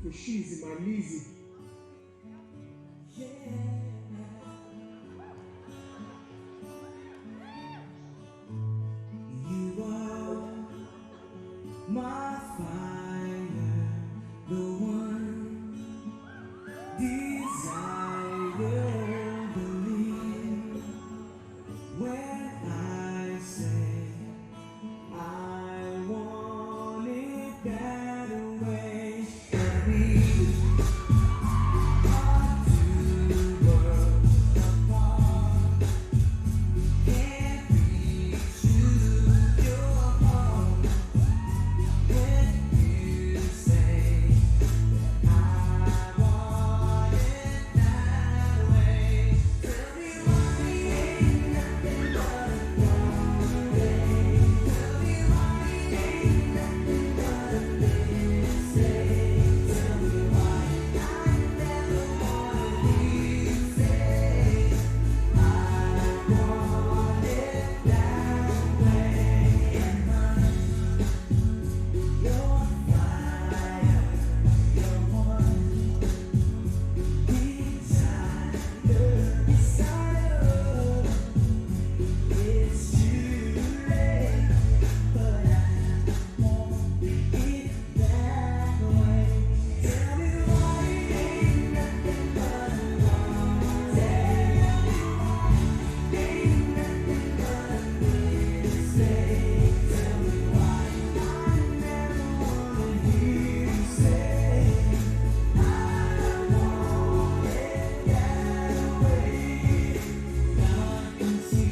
Kushizi Malizi. You are my fire, the one desire. Believe when I say I want it that way. We are two worlds apart. Can't reach to your heart when you say I want it that way. Tell me why we ain't nothing but a day. Tell me why we ain't nothing but a mistake. Tell me why I never wanted you to say I want it that way. And honey, you're fire, you're one desire. It's too late, but I want it that way. Tell me why it ain't nothing but a day. Ain't nothing but a mistake. Tell me why I never wanted you to say I want it that way. Now I can see.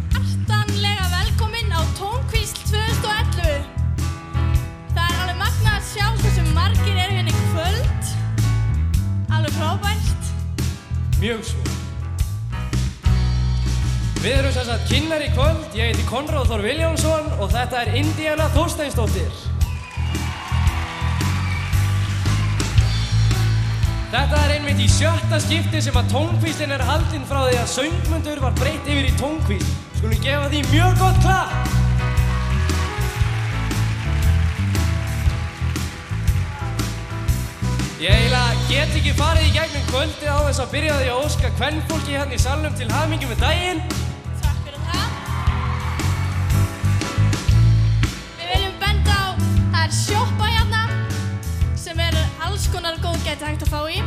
Hjartanlega velkomin á Tónkvísl 2011. Það er alveg magnað að sjá hversu margir eru hérna í kvöld. Alveg frábært. Mjög svo. Við erum sem sagt kynnar í kvöld, ég heiti Konráð Þór Vilhjálmsson og þetta er Indíana Þorsteinsdóttir. Þetta er einmitt í 7. skipti sem að Tónkvíslinn er haldinn frá því að söngmundur var breytt yfir í tónkvísl. Skulum gefa því mjög gott klapp. Ég eiginlega get ekki farið í gegnum kvöldið á þess að byrja því að óska kvenfólki hérna í salnum til hamingju með daginn. Takk fyrir það. Við viljum benda á, það er sjoppa hérna sem er alls konar góðgæti hægt að fá í.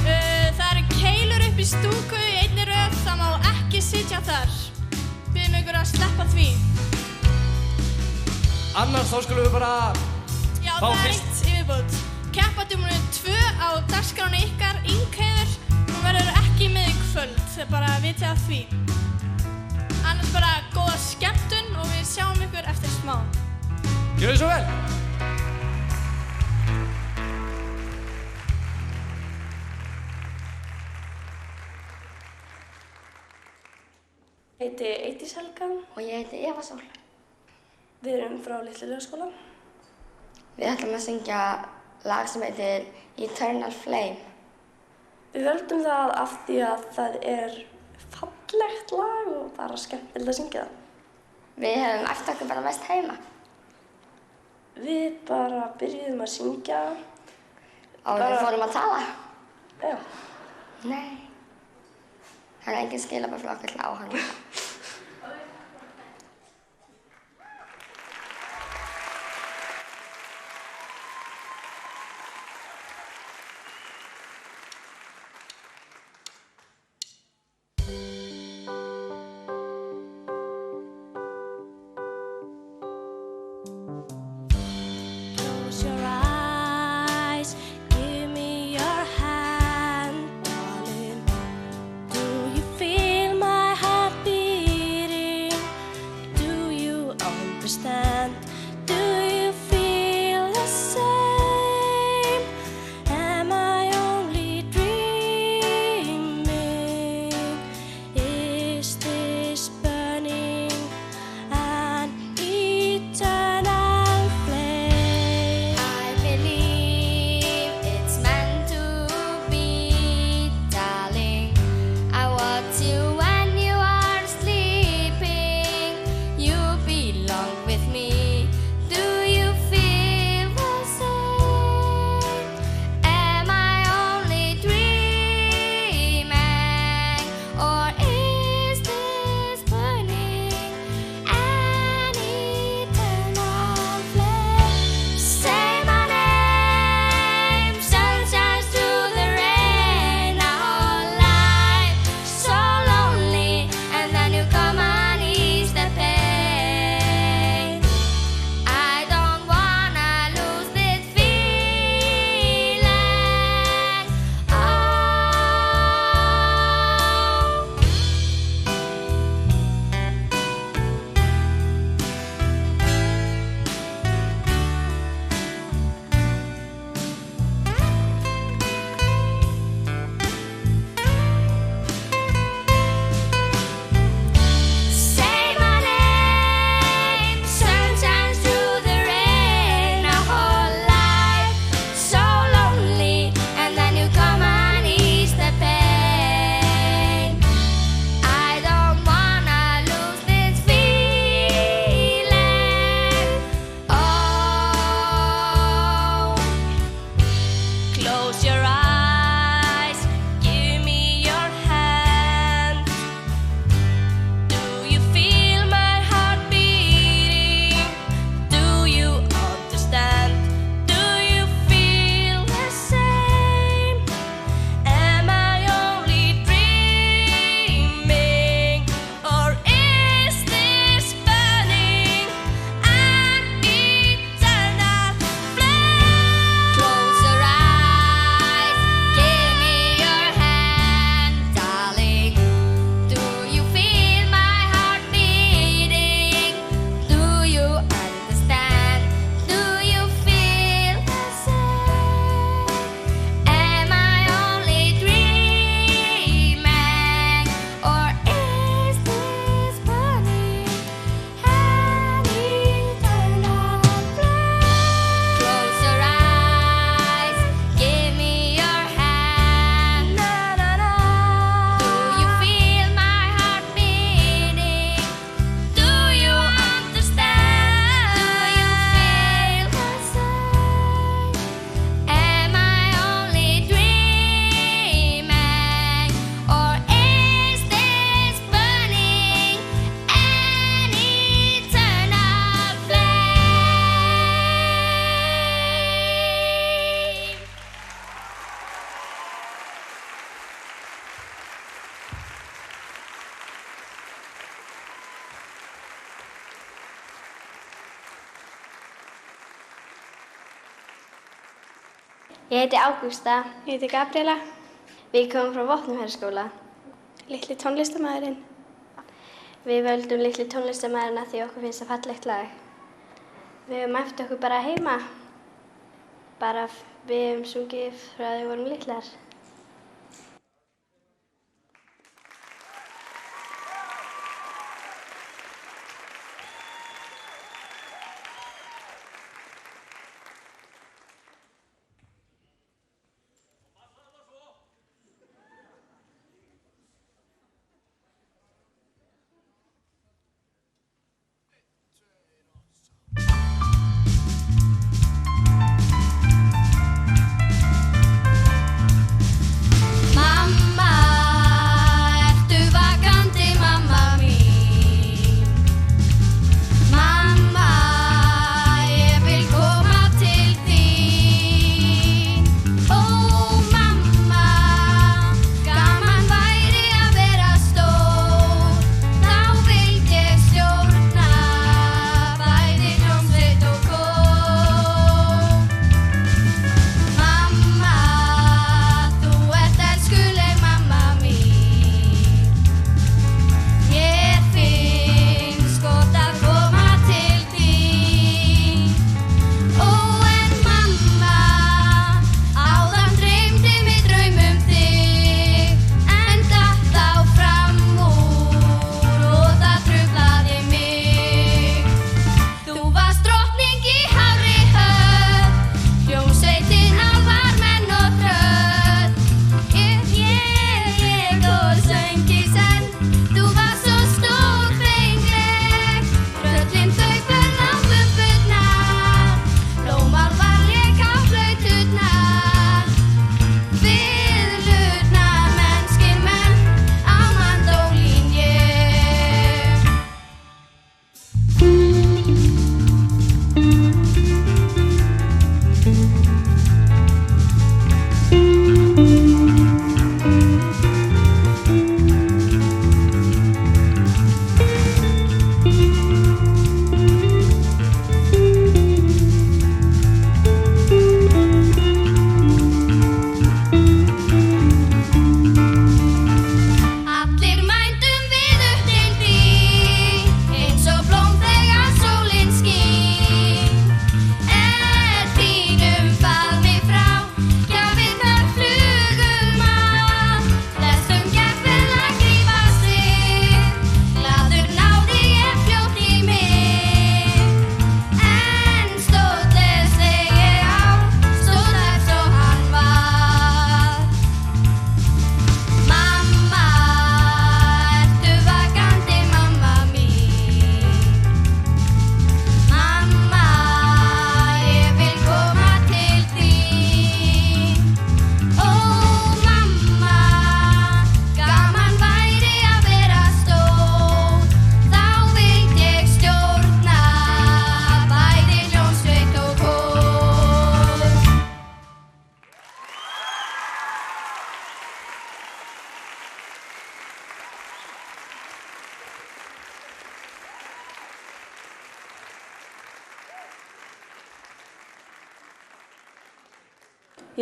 Það eru keilur upp í stúku í einni röð, það má ekki sitja þar. Biðjum ykkur að sleppa því. Annars þá skulum við bara Já, Fá það er fyrst- eitt í viðbót. Keppandi númer 2 á dagskráni ykkar, Ingheiður, hún verður ekki með í kvöld, þið bara vitið af því. Annars bara góða skemmtun og við sjáum ykkur eftir smá. Gjörðu svo vel. Ég heiti Eydís Helga. Og ég heiti Eva Sól. Við erum frá Litlu Laugaskóla. Við ætlum að syngja lag sem heitir Eternal Flame. Við völdum það af því að það er fallegt lag og bara skemmtilegt að syngja það. Við hefum æft okkur bara mest heima. Við bara byrjuðum að syngja. Og við fórum að tala. Já. Nei. Það er engin skilabóð fyrir okkur til á hann. Close your eyes, give me your hand, darling. Do you feel my heart beat? Ég heiti Ágústa. Ég heiti Gabriela. Við komum frá Vopnafjarðarskóla. Litli tónlistarmaðurinn. Við völdum Litli tónlistarmaðurinn því okkur finnst það fallegt lag. Við höfum æft okkur bara heima. Bara við höfum sungið frá því við vorum litlar.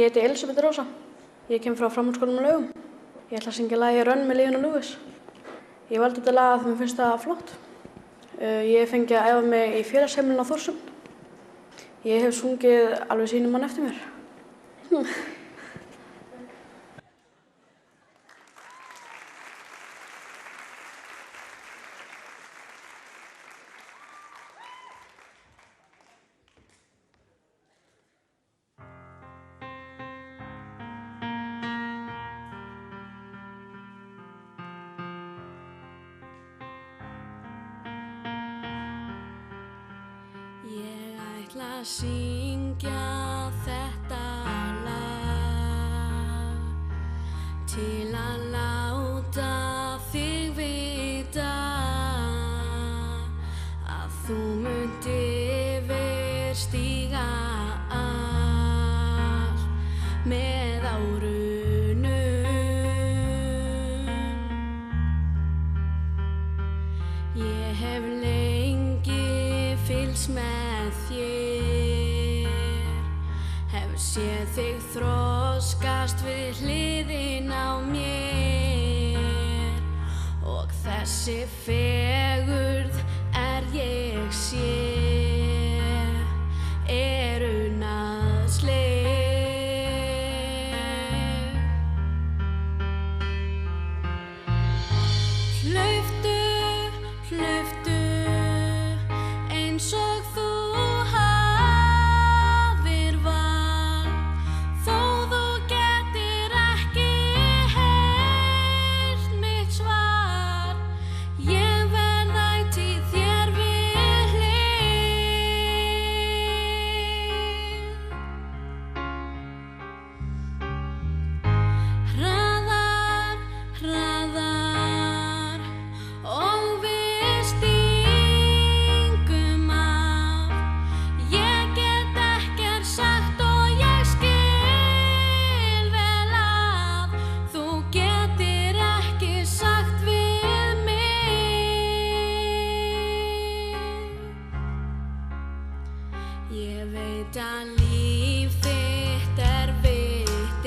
Ég heiti Elisabeth Rósa. Ég kem frá framhaldsskólanum á Laugum. Ég ætla að syngja lagið Rönn með Leon og Lewis. Ég valdi þetta lag af því mér finnst það flott. Ég fengi að æfa mig í félagsheimilinu á Þórsum. Ég hef sungið alveg sínum mann eftir mér. ætla að syngja þetta lag til að láta þig vita að þú munt yfirstíga allt með árunum. Ég hef lengi fylgst með þér, hef séð þig þroskast við hliðina á mér og þessi fegurð ég sé unaðsleg. Hlauptu, hlauptu eins og þú hafir vald, þó þú getir ekki heyrt mitt svar. Ég verð ætíð þér við hlið. Hraðar, hraðar og við stingum af. Ég get ekkert sagt og ég skil vel að þú getir ekki sagt við mig. Ég veit að líf þitt erfitt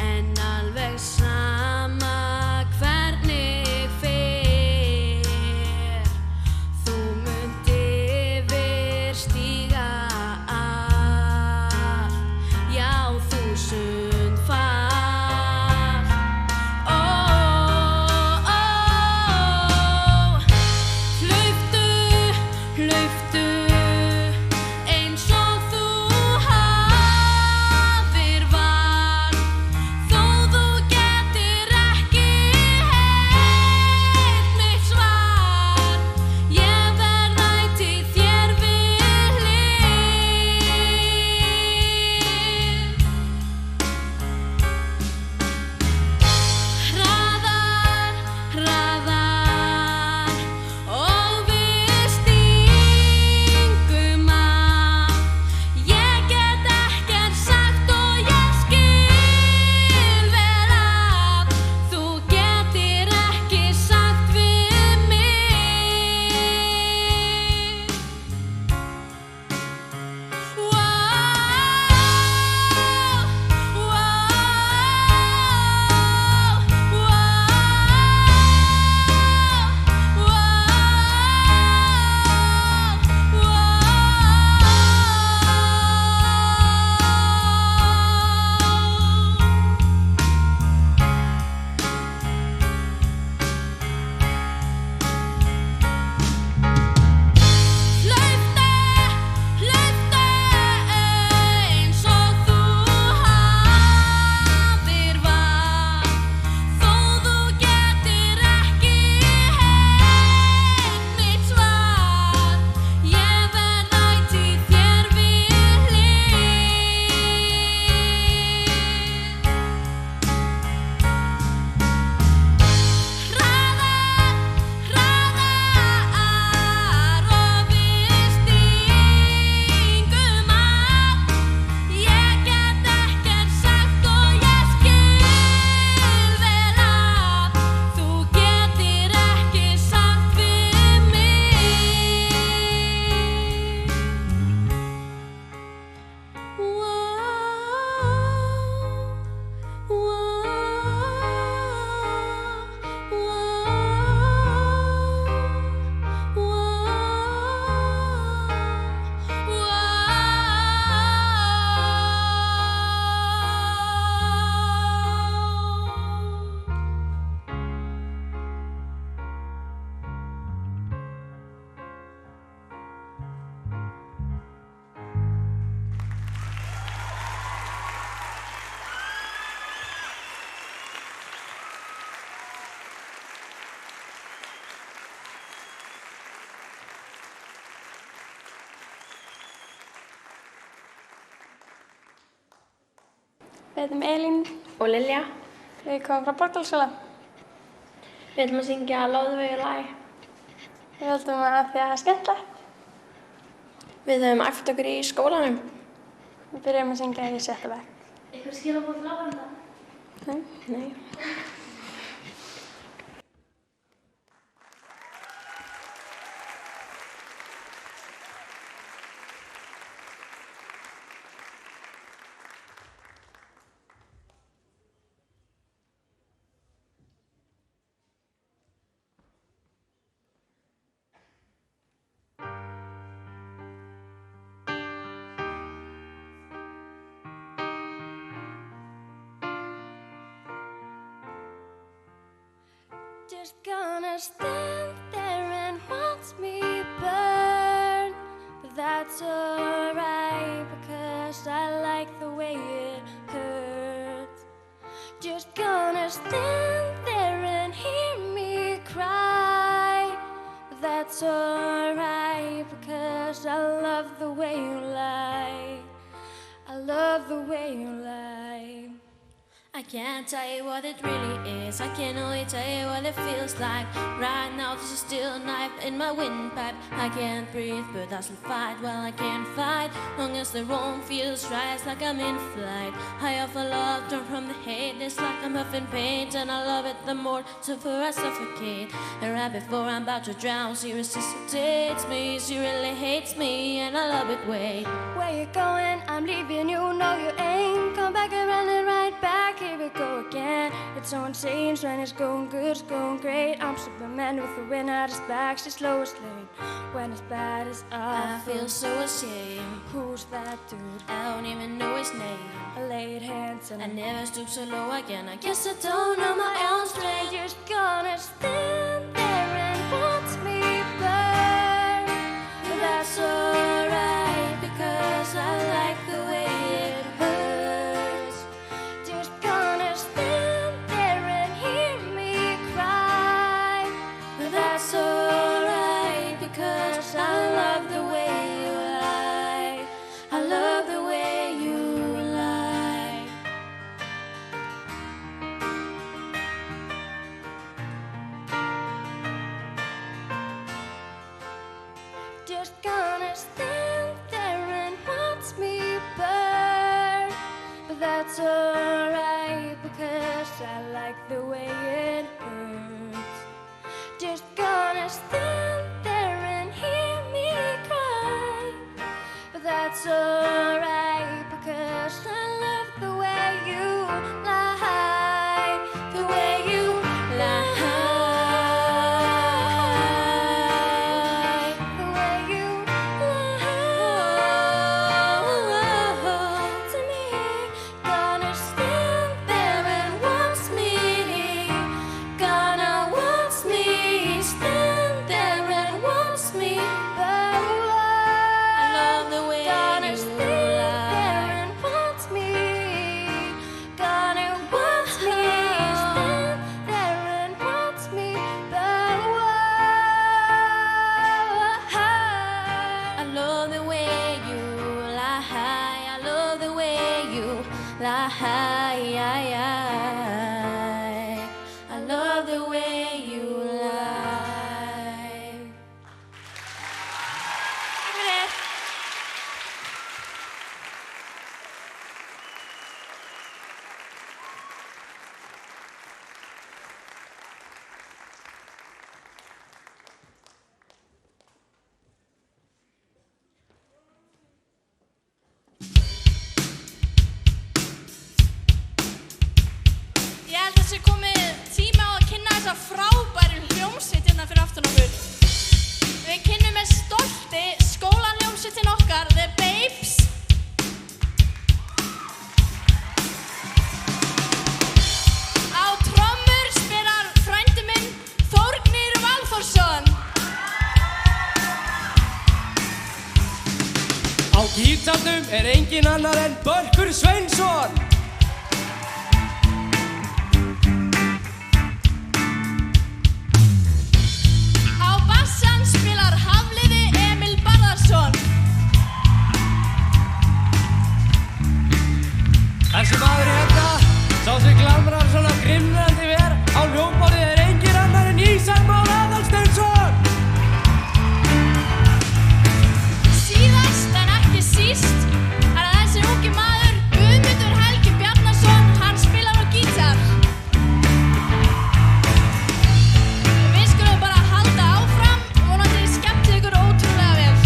en alveg sama hvernig fer. Þú munt yfirstíga allt, já 1000-falt. Ó, ó, hlauptu, hlauptu eins og þú hafir vald, þó þú getir ekki heyrt mitt svar. Ég verð ætíð þér við hlið. Hraðar, hraðar og við stingum af. Ég get ekkert sagt og ég skil vel að þú getir ekki sagt við mig. Hlauptu, hlauptu eins og þú hafir vald, þó þú getir ekki heyrt mitt svar. Ég verð ætíð þér við hlið. Hraðar, hraðar og við stingum af. Ég get ekkert sagt og ég skil vel að þú getir ekki sagt við mig. Við heitum Elín Og Lilja, Við komum frá Borgarholtsskóla. við ætlum að syngja Lóðveigur-lag. Við höldum að því að það er skemmtilegt. Við höfum æft okkur í skólanum. Við byrjum að syngja í 6. bekk. Eitthvað skilaboð til áhorfenda? Nei. Just gonna stand there and watch me burn. But that's alright because I like the way it hurts. Just gonna stand there and hear me cry. But that's alright because I love the way you lie. I love the way you lie. I can't tell you what it really is. I can only tell you what it feels like. Right now there's a steel knife in my windpipe. I can't breathe but I still fight. Well, I can't fight long as the wrong feels right. It's like I'm in flight. High off a love, turn from the hate. It's like I'm huffing paint and I love it the more. So for I suffocate. And right before I'm about to drown, she resuscitates me. She really hates me and I love it. Wait, where you going? I'm leaving you. No, you ain't. Come back and run it right back. Here we go again. It's so insane when it's going good, it's going great. I'm Superman with the wind at his back. She's Lois Lane. When it's bad as I feel so ashamed. Who's that dude? I don't even know his name. I laid hands and I never stoop so low again. I guess I don't know my own strength. Just gonna stand there and watch me burn. But that's alright because I like the way it hurts. Just gonna stand there and hear me cry. But that's alright because I love the way you lie. I love the way you lie. Just gonna stand there and watch me burn. But that's alright because I like the way it hurts. Just gonna stand there and hear me cry. But that's alright because I love the way you lie. The way you lie. The way you lie to me. Gonna stand there and watch me. Gonna watch me stand there and watch me burn. I love the way you lie. And watch me. Gonna watch me stand there and watch me burn. I love the way you lie. I love the way you lie. I love the way you lie. Takk fyrir. Ég held að sé komið tími á að kynna þessa frábæru hljómsveit hérna fyrir aftan okkur. Við kynnum með stolti skólahljómsveitin okkar, The Babes. Á trommur spilar frændi minn Þórgnýr Valþórsson. Á gítarnum engin annar en Börkur Sveinsson. Á bassann spilar Hafliði Emil Barðarsson. Þessi maður hérna, sá sem glamrar svona grimrandi ver á hljómborðið engin annar en Ísak Már Aðalsteinsson. Síðast en ekki síst er það þessi ungi maður Guðmundur Helgi Bjarnason, hann spilar á gítar. Við skulum bara halda áfram og vonandi skemmtið ykkur ótrúlega vel.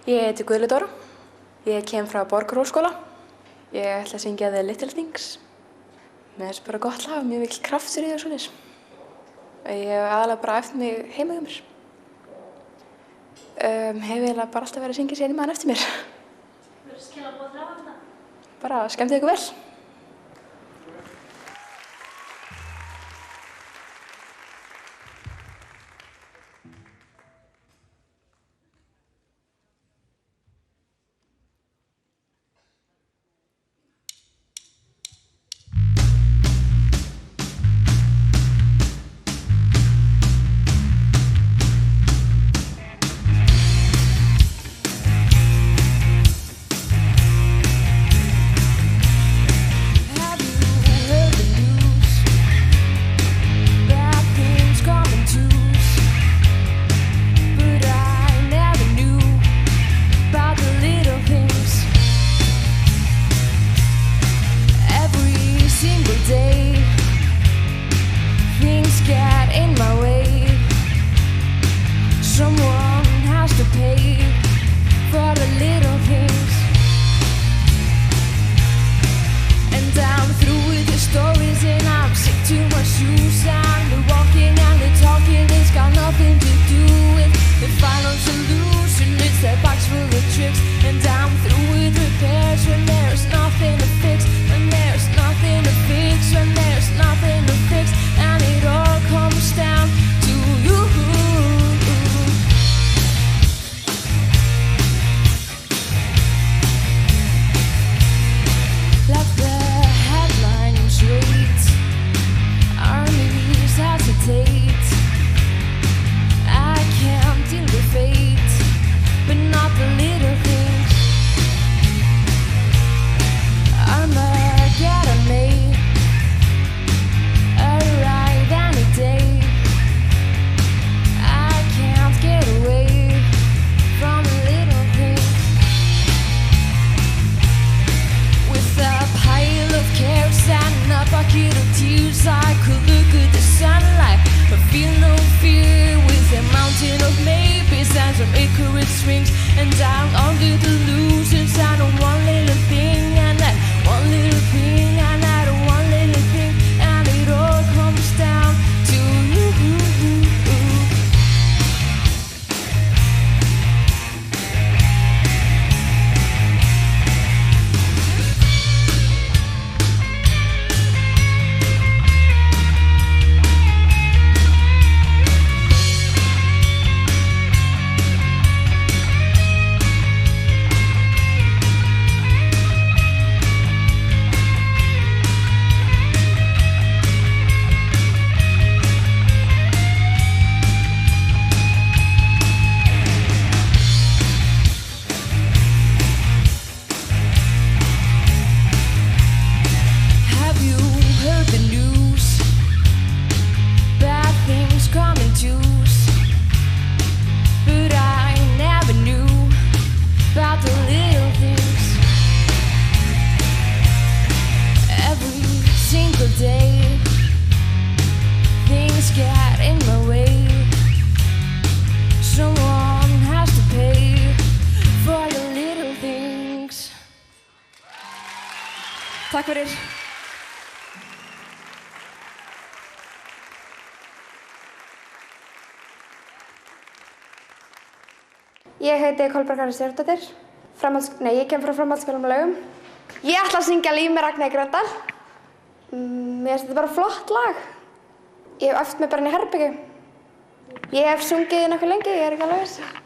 Ég heiti Guðlaug Dóra. Ég kem frá Borgarhólsskóla. Ég ætla að syngja The Little Things. Mér finnst bara gott lag, mjög mikill kraftur í því og svoleiðis. Ég hef aðalega bara æft mig heima hjá mér. Hef eiginlega bara alltaf verið að syngja sér í maður eftir mér. Verður skilaboð frá þetta? Bara skemmtið ykkur vel. Takk fyrir. Ég heiti Kolbrún Karen Stjórndóttir. Ég kem frá framhaldsskólanum á Laugum. Ég ætla að syngja Líf með Ragnheiði Gröndal. Mér finnst þetta bara flott lag. Ég hef æft mig bara inn í herbergi. Ég hef sungið nokkuð lengi, ég er ekki alveg viss.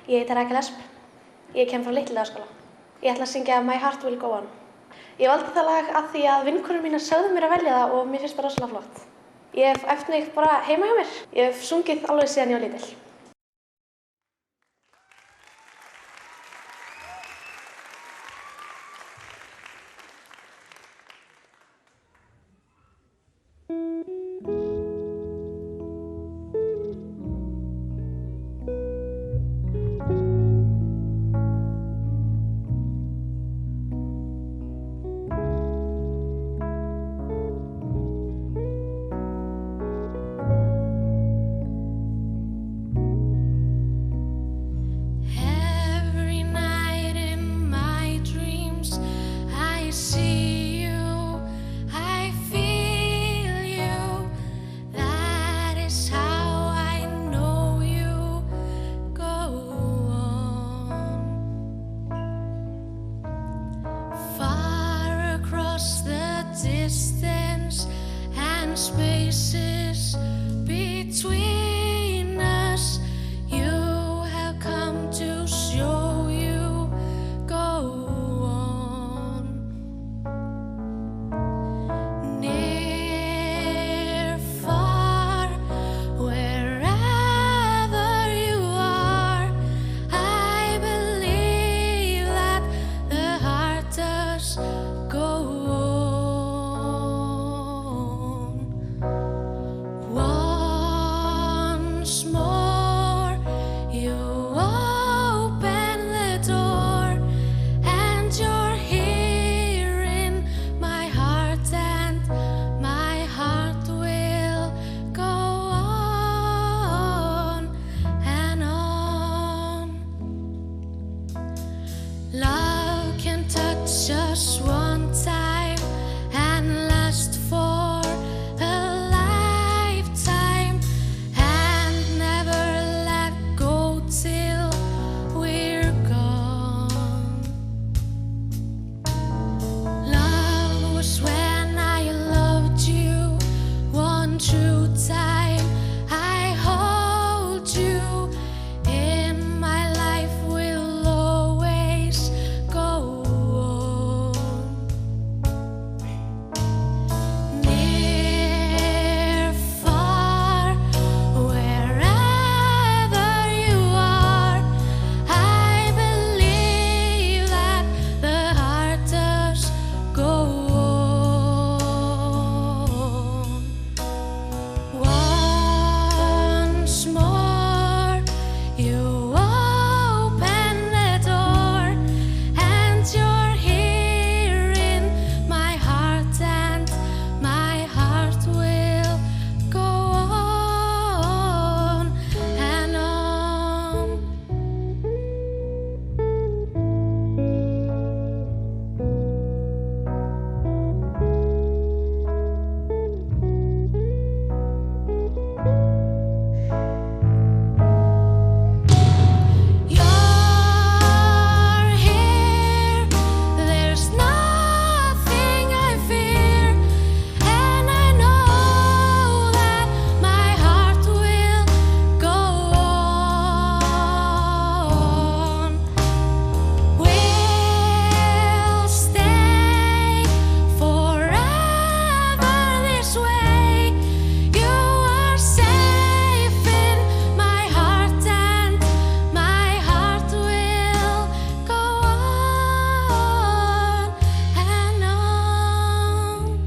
Ég heiti Rakel Esp. Ég kem frá Litli-Laugaskóla. Ég ætla að syngja My Heart Will Go On. Ég valdi það lag af því að vinkonur mínar sögðu mér að velja það og mér finnst það rosalega flott. Ég hef æft mig bara heima hjá mér. Ég hef sungið alveg síðan ég var lítil. Distance and spaces between us, you have come to show you go on. Near, far, wherever you are, I believe that the heart does go on. Love can touch us one time and last for a lifetime and never let go till we're gone. Love was when I loved you one true time. I hold you in my life will always go on. Near, far, wherever you are, I believe that the heart does go on. Once more, you open the door, and you're here in my heart, and my heart will go on and on. You're here, there's nothing I fear, and I know that my heart will go on. We'll stay forever this way. You are safe in my heart, and my heart will go on and on.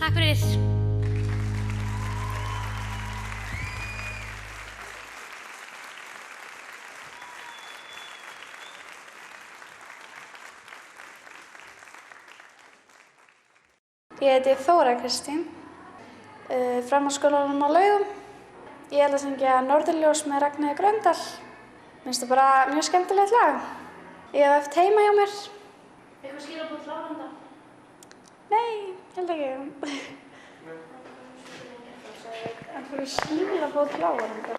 Takk fyrir. Ég heiti Þóra Kristín, framhaldsskólanum á Laugum. Ég ætla að syngja Norðurljós með Ragnheiði Gröndal. Mér finnst það bara mjög skemmtilegt lag. Ég hef æft heima hjá mér. Eitthvað skilaboð til áhorfenda? Nei, held ekki. En fyrir skilaboð til áhorfenda.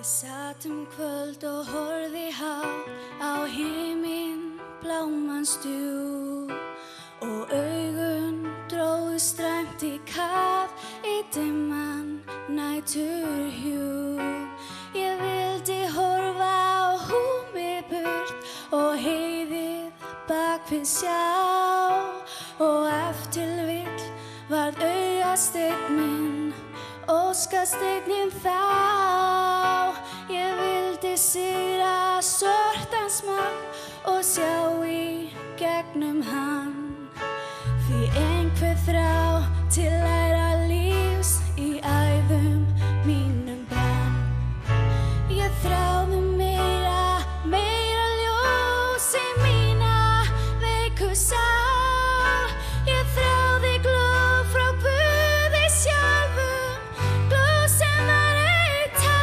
Ég sat kvöld og horfði hátt á himinn blámans djúp og augun dróðu stræmt í kaf í dimman næturhjúp. Ég vildi horfa á húmið burt og heiðið bak við sjá og ef til vill varð augasteinn minn óskasteinninn þá. Ég vildi sigra sortan smakk og sjá í gegnum hann því einhver þrá til læra lífs í æðum mínum brann. Ég þráði meira ljós í mína veiku sál. Ég þráði glóð frá Guði sjálfum, glóð sem var eitt tár.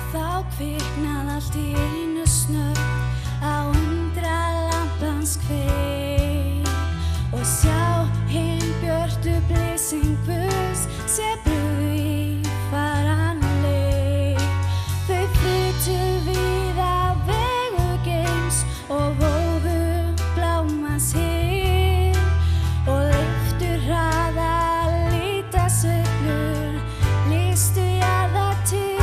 Þá kviknaði allt í einu snöggt á undralampans kveik og sjá hin björtu blýsing Guðs sé brugð í faranleik. Þau flutu víða vegu geims og vógu blámans hið og lyftu hraða litasveiflur lýstu jarðar til.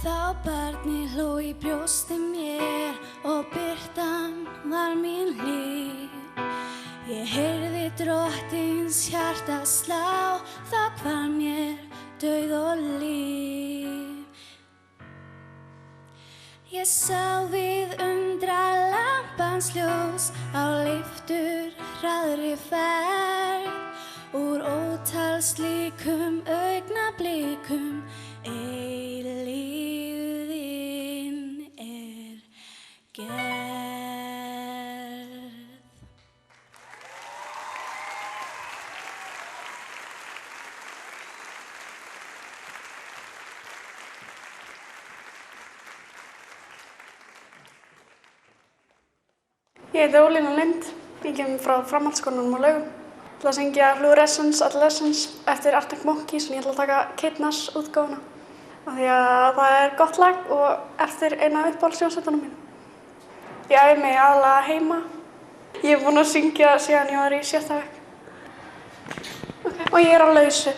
Þá barnið hló í brjósti mér og birtan var mín líf. Ég heyrði drottins hjarta slá, það hvarf mér dauð og líf. Ég sá við undralampans ljós á lyftur hraðri ferð úr ótal slíkum augnablikum. Eilífðin er gerð. Ég heiti Ólína Lind. Ég kem frá framhaldsskólanum á Laugum. Ég ætla að syngja Fluorescence Adolescence eftir Arctic Monkeys en ég ætla að taka Kate Nash útgáfuna. Af því að það er gott lag og eftir eina uppáhaldshljómsveitunum mínu. Ég æfi mig aðallega heima. Ég er búin að syngja síðan ég var í 6. bekk. Og ég er á lausu.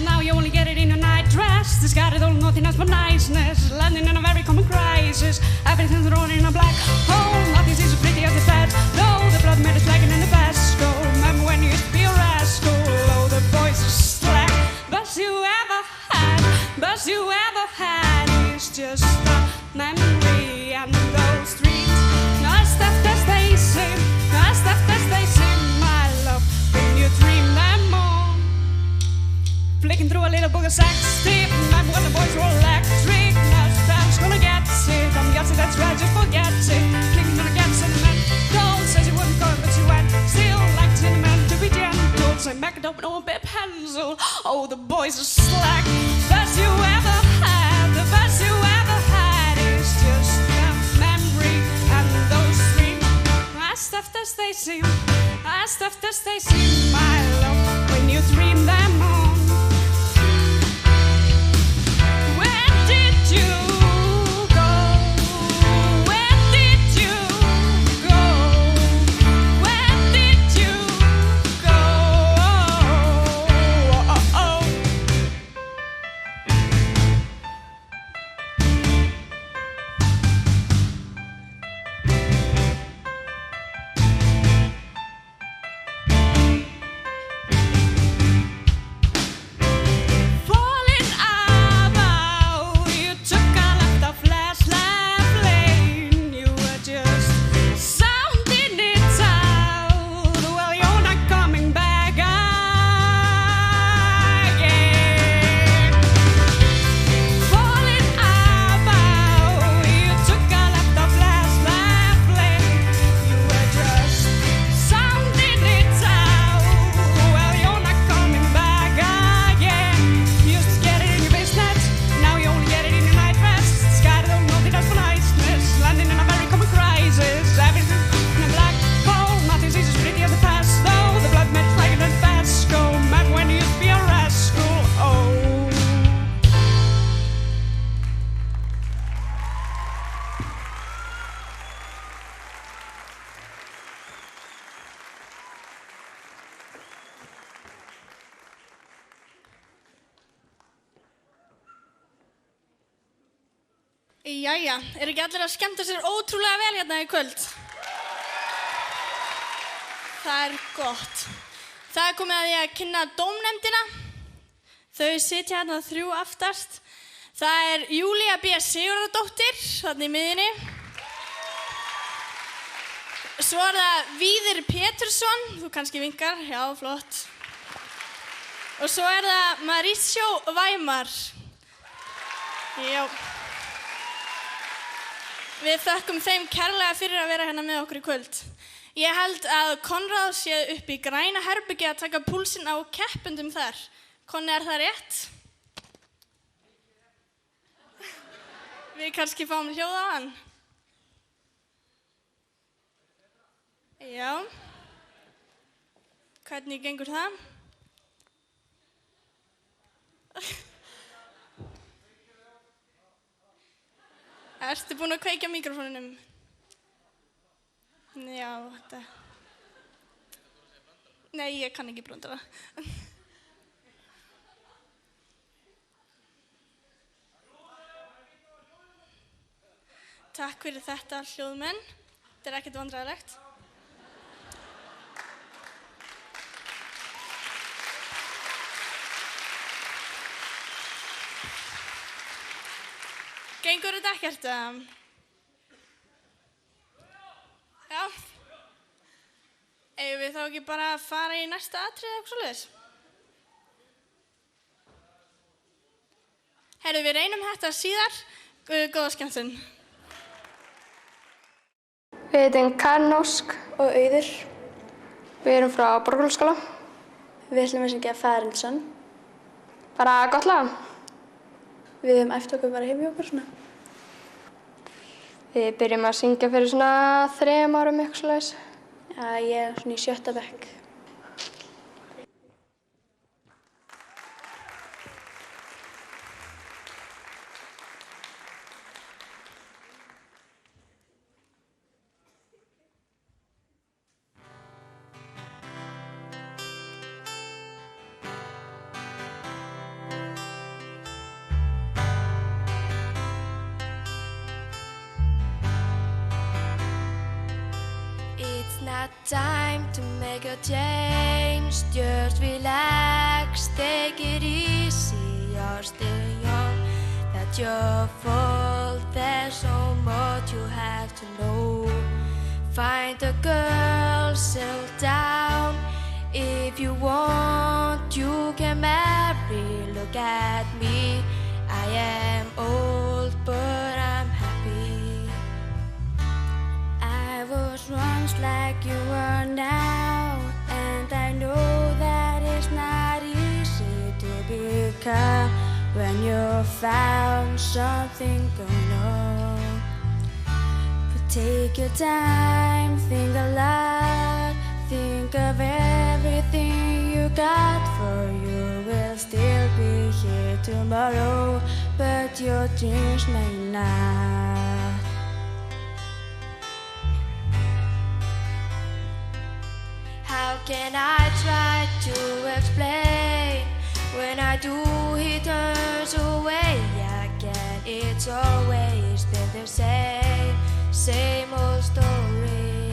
Now you only get it in a night dress. Discarded all nothing else but niceness. Landing in a very common crisis. Everything's thrown in a black hole. Nothing seems so pretty as the fat. No, the blood made us lagging in the best. Go, remember when you used to be a rascal. Oh, the boys are slack. Best you ever had. best you ever had is just a memory. And those dreams, not stuff as they seem, not stuff as they seem, my love, when you dream them on. Flicking through a little book of sex tape, remember when the boys were electric. Now time's gonna get it, I'm guessing that's right, just forget it. Clicking on again, sentimental, says you wouldn't go, but you went. Still like cinnamon to be gentle, so make it open on a bit pencil. Oh, the boys are slack. Best you ever had, the best you ever had is just a memory. And those dreams, as stuffed as they seem, as stuffed as they seem, my love, when you dream them on. Where did you go? Where did you go? Where did you go? Oh, oh. Falling about, you took a left off last lane. You were just sounding it out. Well, you're not coming back again. Falling about, you took a left off last lane. You were just sounding it out. Well, you're not coming back again. You used to get it in your business, now you only get it in your night rest. Sky don't know the dust for niceness, landing in a very common crisis. Everything in a black hole, nothing seems as pretty as the past. Though the blood met like an fast go mad when you used to be a rascal. Oh. Jæja, eru ekki allir að skemmta sér ótrúlega vel hérna í kvöld? Það er gott. Það er komið að því að kynna dómnefndina. Þau sitja hérna þrjú aftast. Það er Júlía B. Sigurðardóttir, þarna í miðjunni. Svo er það Víðir Pétursson, þú kannski vinkar, já, flott. Og svo er það Mauricio Weimar. Já. Við þökkum þeim kærlega fyrir að vera hérna með okkur í kvöld. Ég held að Konráð sé upp í græna herbergi að taka púlsinn á keppendum þar. Konni, er það rétt? Við kannski fáum hljóð á hann. Já. Hvernig gengur það? Ertu búin að kveikja mikrofónunum? Já, þetta... Nei, ég kann ekki brandara. Takk fyrir þetta, hljóðmenn. Þetta er ekkert vandræðalegt. Gengur þetta ekkert? Já. Eigum við þá ekki bara að fara í næsta atriði eða eitthvað svoleiðis? Heyrðu, við reynum þetta síðar. Góða skemmtun. Við heitum Karen Ósk og Auður. Við erum frá Borgarhólsskóla. Við ætlum að syngja Færilsson. Bara gott lag. Við höfum æft okkur bara heim í okkur svona. Við byrjum að syngja fyrir svona 3 árum eitthvað svoleiðis. Já, ég er svona í 7. bekk. It's not time to make a change, just relax, take it easy, you're still young. your fault. There's so much you have to know. Find a girl, settle down. If you want, you can marry. Look at me, I am old, but I'm happy. I was once like you are now, and I know that it's not easy to become when you found something going on. But take your time, think a lot, think of everything you got, for you will still be here tomorrow, but your dreams may not. How can I try to explain? When I do, he turns away again. It's always been the same old story.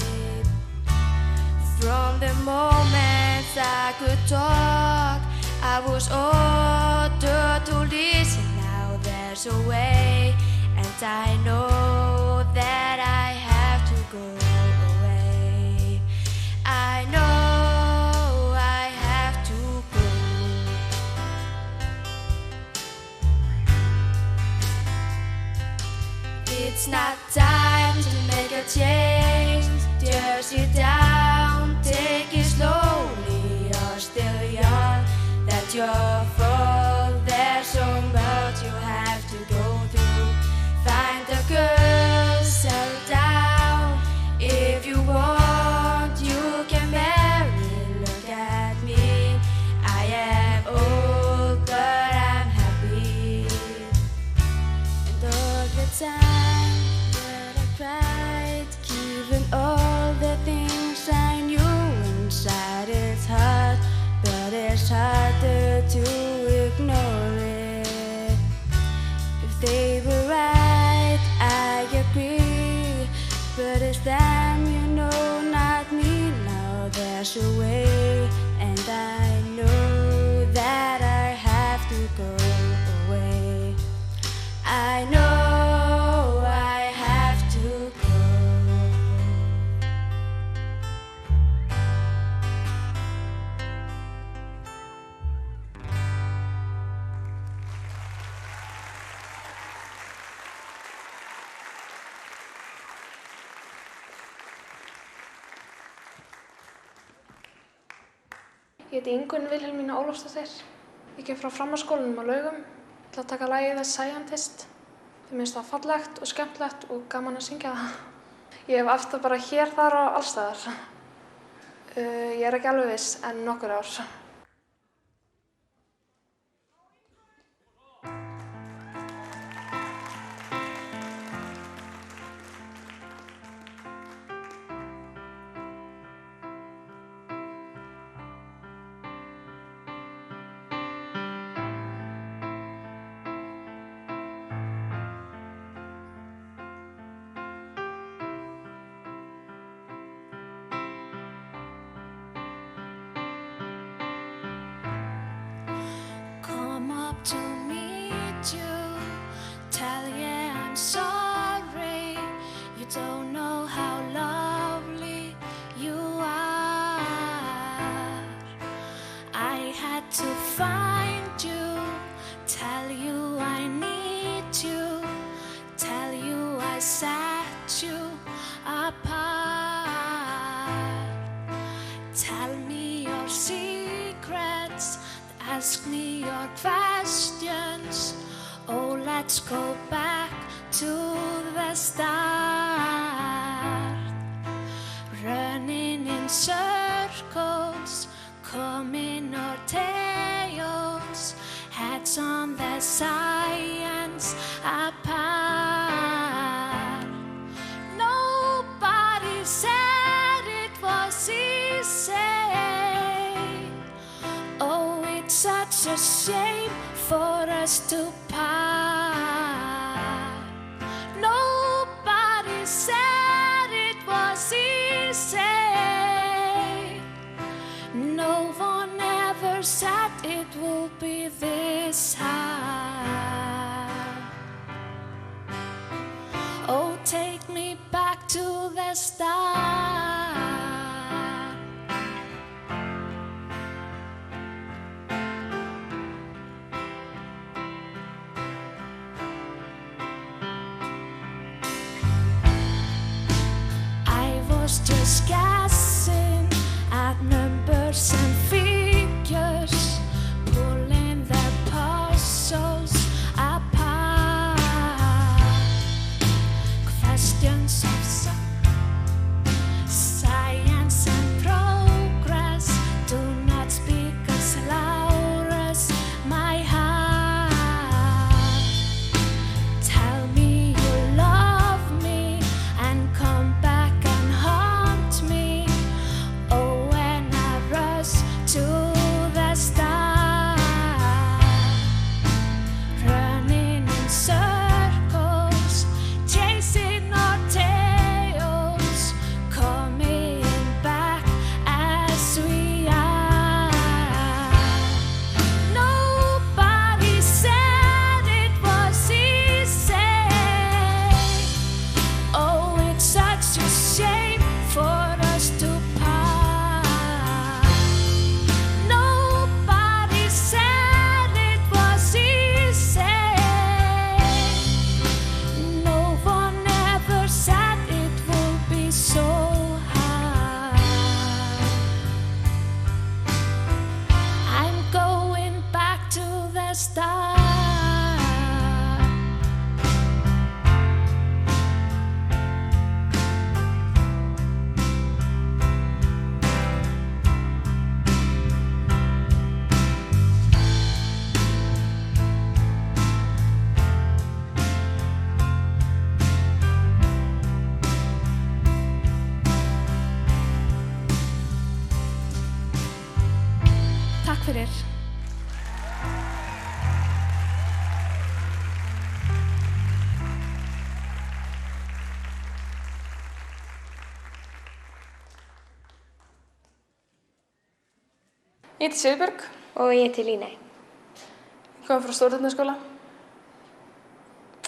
From the moment I could talk, I was ordered to listen. Now there's a way, and I know that I have to go away. I know I have to go. It's not time to make a change. Just sit down, take it slowly. You're still young, that's your fault. There's so much you have to go through. Find a girl, settle down. If you want, you can marry. Look at me, I am old, but I'm happy. And all the time that I cried, given all the things I knew inside, it's hard, but it's harder to ignore it. If they were right, I agree, but it's them, you know, not me. Now there's a way, and I know that I have to go away. I know I have to go. Ég heiti Ingunn Vilhelmína Ólafsdóttir. Ég kem frá framhaldsskólanum á Laugum. Ég ætla að taka lagið The Scientist. Mér finnst það fallegt og skemmtilegt og gaman að syngja það. Ég hef æft það bara hér, þar og alls staðar. Ég er ekki alveg viss, en nokkur ár. Come up to meet you, tell you I'm sorry. You don't know how lovely you are. I had to find you, tell you I need you, tell you I set you apart. Tell me your secrets, ask me your questions. Oh, let's go back to the start. Running in circles, coming our tails, heads on the science apart. Nobody said it was easy. Oh, it's such a shame for us to part. Nobody said it was easy. No one ever said it will be this hard. the start. I was just guessing at numbers and figures, pulling the puzzles apart. Questions of science and progress do not speak as loud as my heart. Tell me you love me and come back and haunt me. Oh, when I rush to the start, running in circles, chasing our tails, coming back as we are. Nobody said it was easy. Oh, it's such a shame for us to part. Nobody said it was easy. No one ever said it would be so hard. I'm going back to the start. Takk fyrir. Ég heiti Sigurbjörg. Og ég heiti Líney. Ég kom frá Stórhyrnuskóla.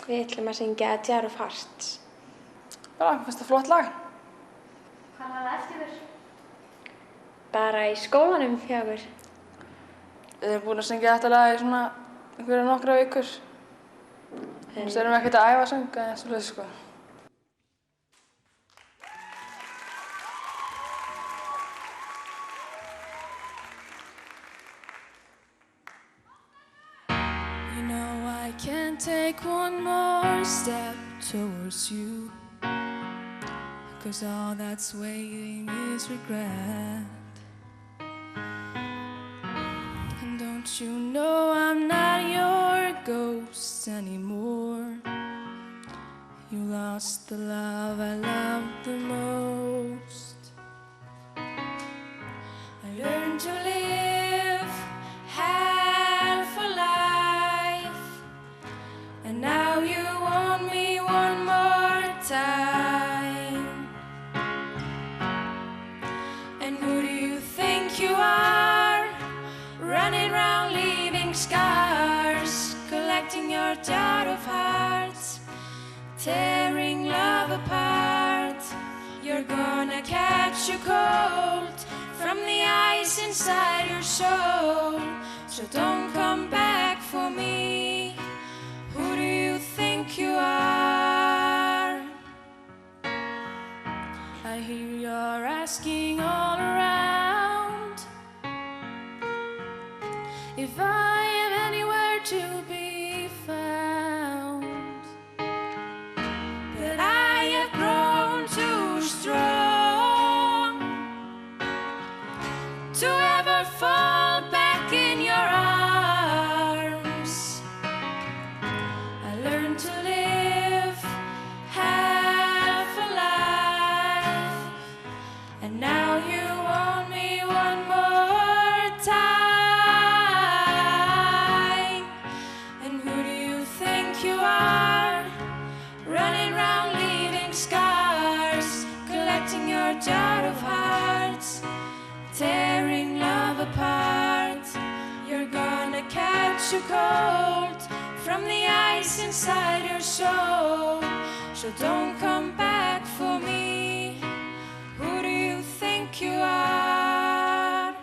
Við ætlum að syngja Jar of Hearts. Bara, mér finnst það flott lag. Hvað var það eftir þér? Bara í skólanum hjá okkur. Við erum búin að syngja þetta lag í svona einhverja nokkra vikur. Svo erum við ekkert að æfa að synga eins og hluti, sko. You know I can't take one more step towards you, 'cause all that's waiting is regret. And don't you know I'm not your ghost anymore? You lost the love I loved the most. I learned to live half a life, and now you want me one more time. And who do you think you are, running round leaving scars, collecting your jar of hearts, tearing love apart? You're gonna catch a cold from the ice inside your soul, so don't come back for me. Who do you think you are? I hear you're asking all around if I am anywhere to be found, but I have grown too strong to ever fall back in your arms. I learned to live half a life, and now you want me one more time. And who do you think you are, running round leaving scars, collecting your jar of hearts, tearing love apart? You're gonna catch a cold from the ice inside your soul, so don't come back for me. think you are.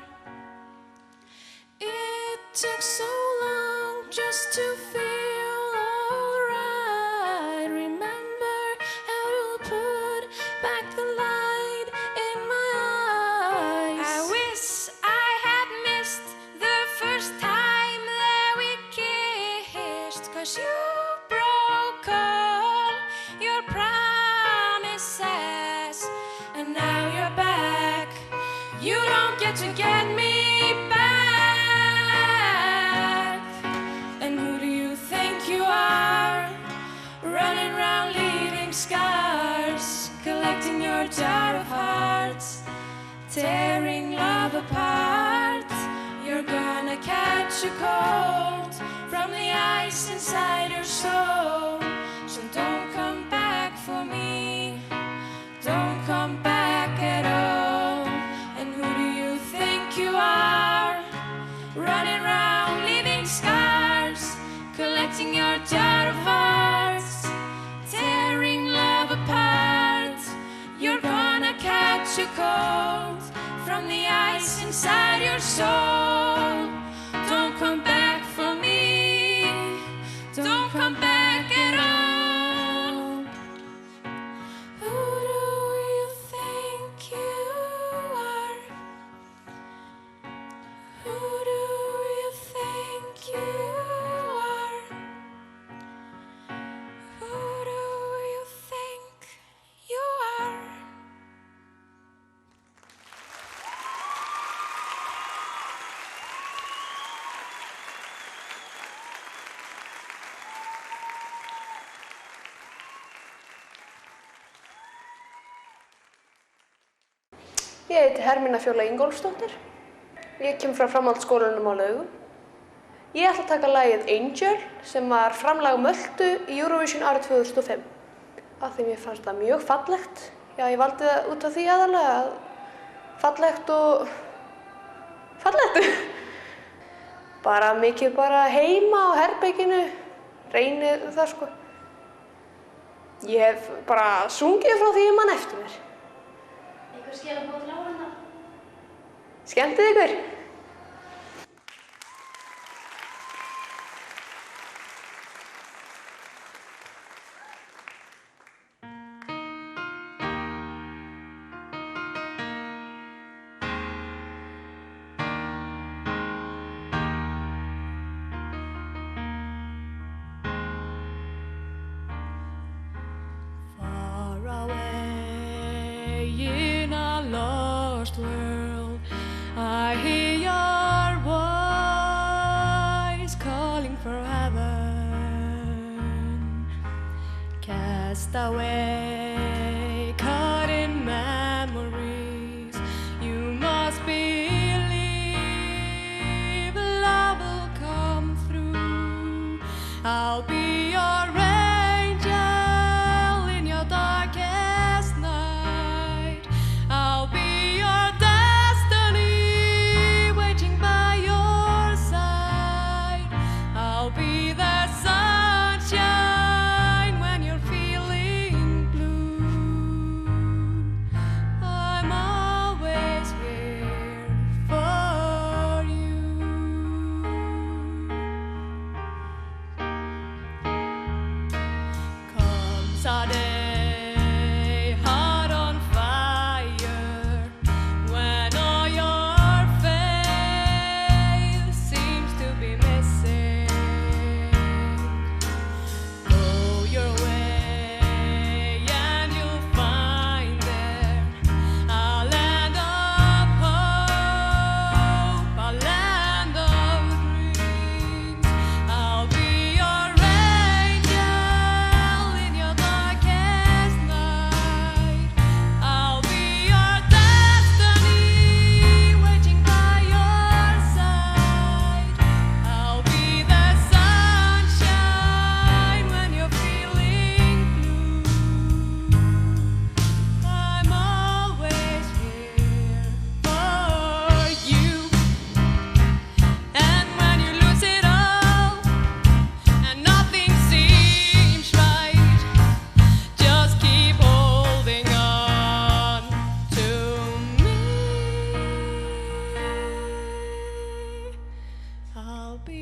It took so long just to feel alright. Remember how to put back the light in my eyes. I wish I had missed the first time that we kissed, 'cause you broke all your promises, and now you're back. You don't get to get me back. And who do you think you are? Running around leaving scars, collecting your jar of hearts, tearing love apart. You're gonna catch a cold from the ice inside your soul. So don't come back for me, don't come back at all. And who do you think you are? Running around leaving scars, collecting your jar of hearts, tearing love apart. You're gonna catch a cold from the ice inside your soul. Don't come back for me, don't come back at all. Who do you think you are? Who do you think you are? Who do you think you are? Ég heiti Hermína Fjóla Ingólfsdóttir. Ég kem frá framhaldsskólanum á Laugum. Ég ætla að taka lagið Angel sem var framlag Möltu í Eurovision árið 2005. Af því mér fannst það mjög fallegt. Já, ég valdi það út af því aðalega að fallegt og fallegt. Bara mikið bara heima á herberginu, reynið það sko. Ég hef bara sungið frá því ég man eftir mér. Einhver skilaboð til áhorfenda? Skemmtið ykkur! Far away in a lost world, I hear your voice calling for heaven. Cast away, caught in memories. You must believe love will come through. I'll be your angel in your darkest night. I'll be your destiny waiting by your side. I'll be the sunshine when you're feeling blue. I'm always here for you.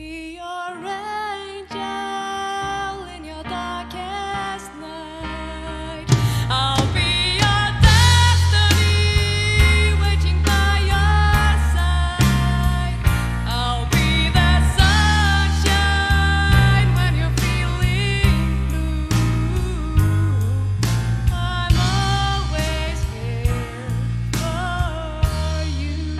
be your angel in your darkest night. I'll be your destiny, waiting by your side. I'll be the sunshine when you're feeling blue. I'm always here for you.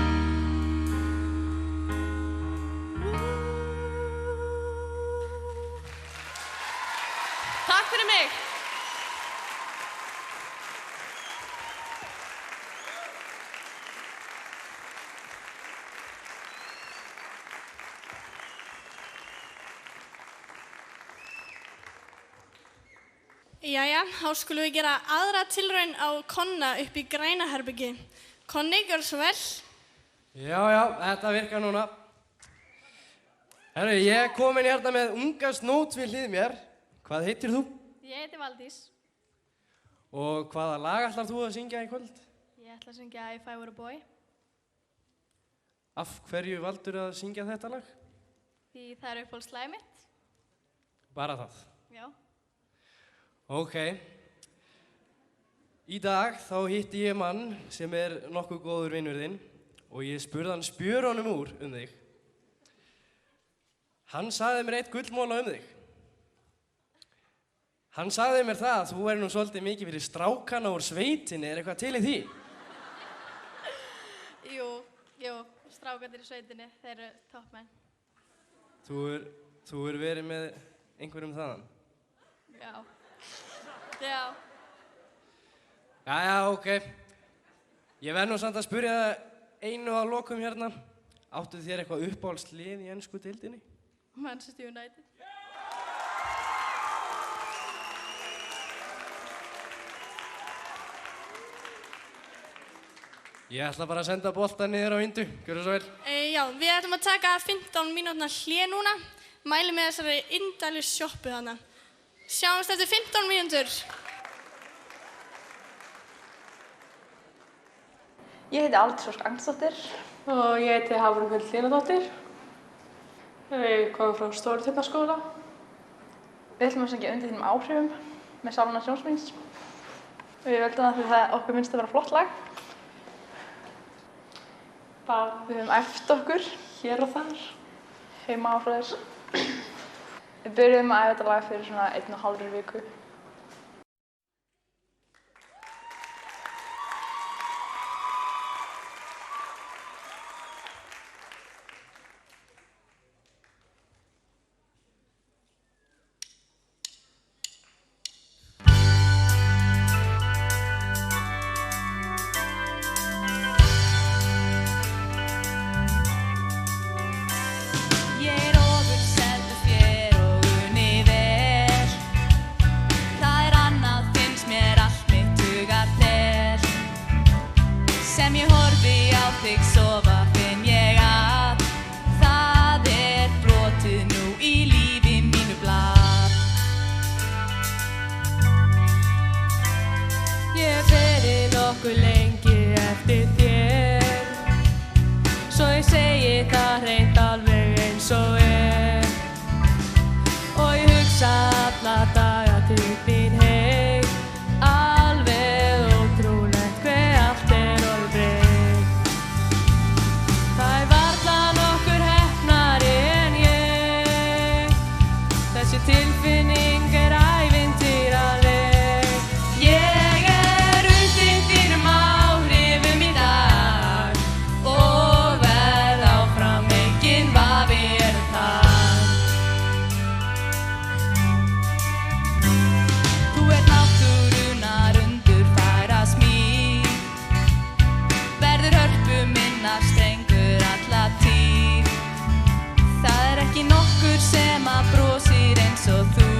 Takk fyrir mig. Jæja, þá skulum við gera aðra tilraun á Konna upp í græna herbyggi. Konni, gjörðu svo vel. Já, þetta virkar núna. Herru, ég er komin hérna með unga snót við hlið mér. Hvað heitir þú? Ég heiti Valdís. Og hvaða lag ætlar þú að syngja í kvöld? Ég ætla að syngja If I Were a Boy. Af hverju valdur að syngja þetta lag? Því það er uppáhaldslagið mitt. Bara það. Já. Ok. Í dag þá hitti ég mann sem er nokkuð góður vinur þinn og ég spurði hann spjörunum úr þig. Hann sagði mér eitt gullmóla þig. Hann sagði mér það að þú væri nú svolítið mikið fyrir strákana úr sveitinni, er eitthvað til í því? Jú, strákarnir í sveitinni, þeir eru toppmenn. Þú hefur verið með einhverjum þaðan? Já. Jæja, ok. Ég verð nú samt að spyrja það einu að lokum hérna. Áttu þér eitthvað uppáhaldslið í ensku deildinni? Manchester United. Ég ætla bara að senda bolta niður á vindu. Gjörðu svo vel. Já, við ætlum að taka 15 mínútna hlé núna. Mæli með þessari indælu sjoppu þarna. Sjáumst eftir 15 mínútur. Ég heiti Aldís Ósk Agnarsdóttir. Og ég heiti Hafrún Huld Línadóttir. Við komum frá Stórutjarnarskóla. Við ætlum að syngja Undir þínum áhrifum með Sálfræði Sjónsmíðs. Við völdum það því það okkur finnst að vera flott lag. Við höfum æft okkur hér og þar, heima og frá þess. Við byrjuðum að æfa þetta lag fyrir svona 1,5 viku. Þig sofa finn ég að það brotið nú í lífi mínu blað. Ég beðið nokkuð lengi eftir þér, svo ég segi það hreint alveg eins og og ég hugsa alla daga til þín heim, alveg ótrúlegt hve allt orðið breytt. Tilfinning ævintýraleg. Ég undir þínum áhrifum í dag og verð áfram, enginn vafi það. Þú náttúrunnar undurfæra smíð, verður hörpu minnar strengur alla tíð. Það ekki nokkur sem að brosir eins og þú.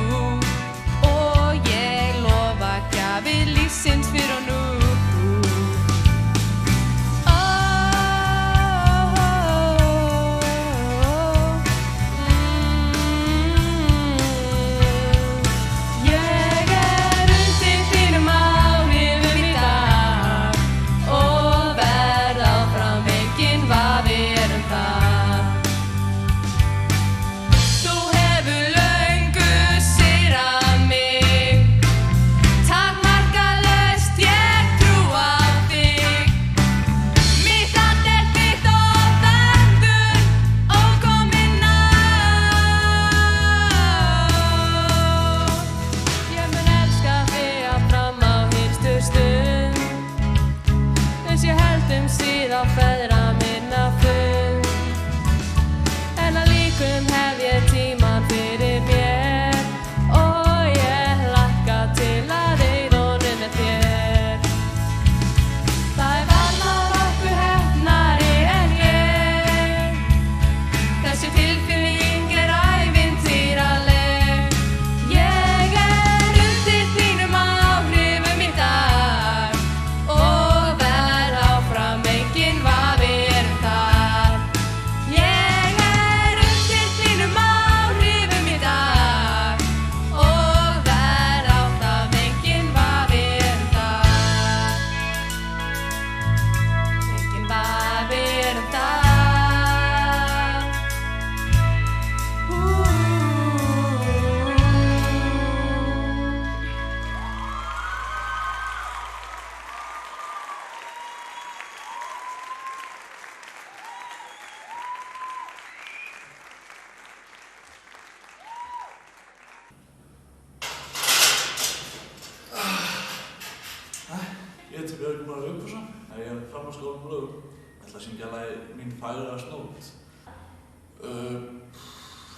heiti Björgvin Már Vigfússon. Ég er framhaldsskólanum á Laugum. Ég ætla að syngja lagið Mín faglega snót.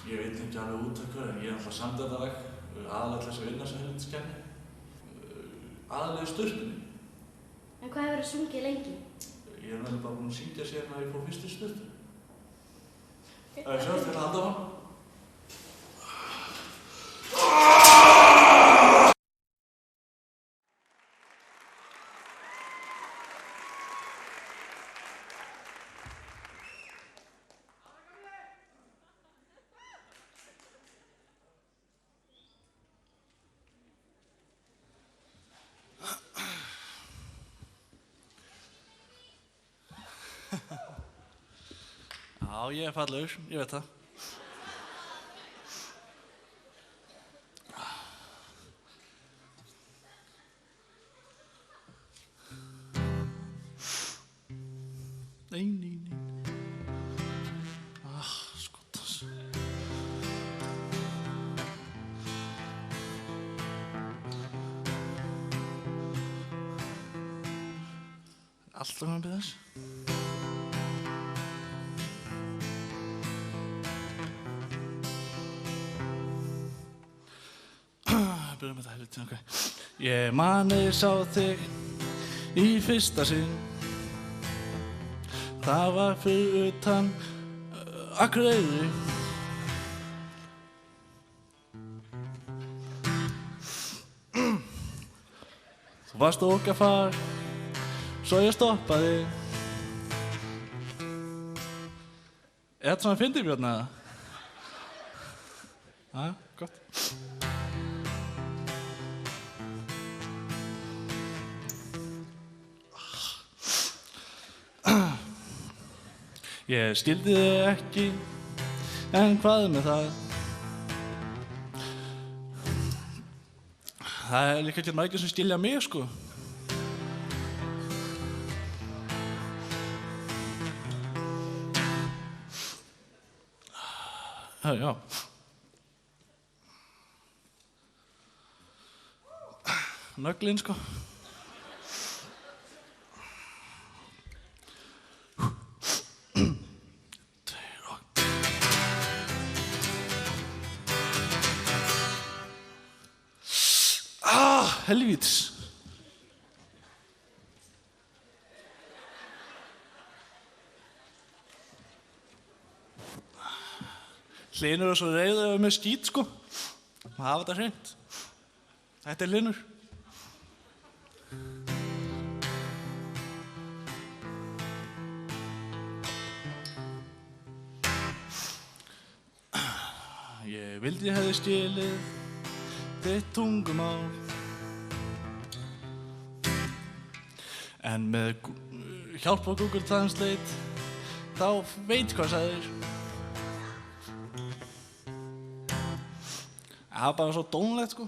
Ég veit ekki alveg úttökur en ég er alltaf samt þetta lag. Aðalega þessi vinna sem helvítiskenni. Aðalega í sturtunni. En hvað hefur þú sungið lengi? Ég er bara búinn að syngja síðan að ég fór fyrst í sturtu. Sjálf til að halda á. Já, ég er fallegur, ég veit það. Nei. Skottas. Alltaf hann byrði þess. Byrjum með þetta helviti, ok. Ég man ég sá þig í fyrsta sinn. Það var fyrir utan Akureyri. Þú varst ókafar, svo ég stoppaði. Er þetta svona fyndið, Björn, eða? Já, gott. Ég skildi þig ekki, en hvað með það? Það er líka ekki margir sem skilja mig, sko. Já. Nöglinn, sko. Helvítis. Hlynur er svo reiður með skít, sko. Maður hafa þetta hreint. Þetta er Hlynur. Ég vildi ég hefði skilið þitt tungumál. En með hjálp á Google Translate þá veit hvað það er. Það er bara svo dónlegt, sko.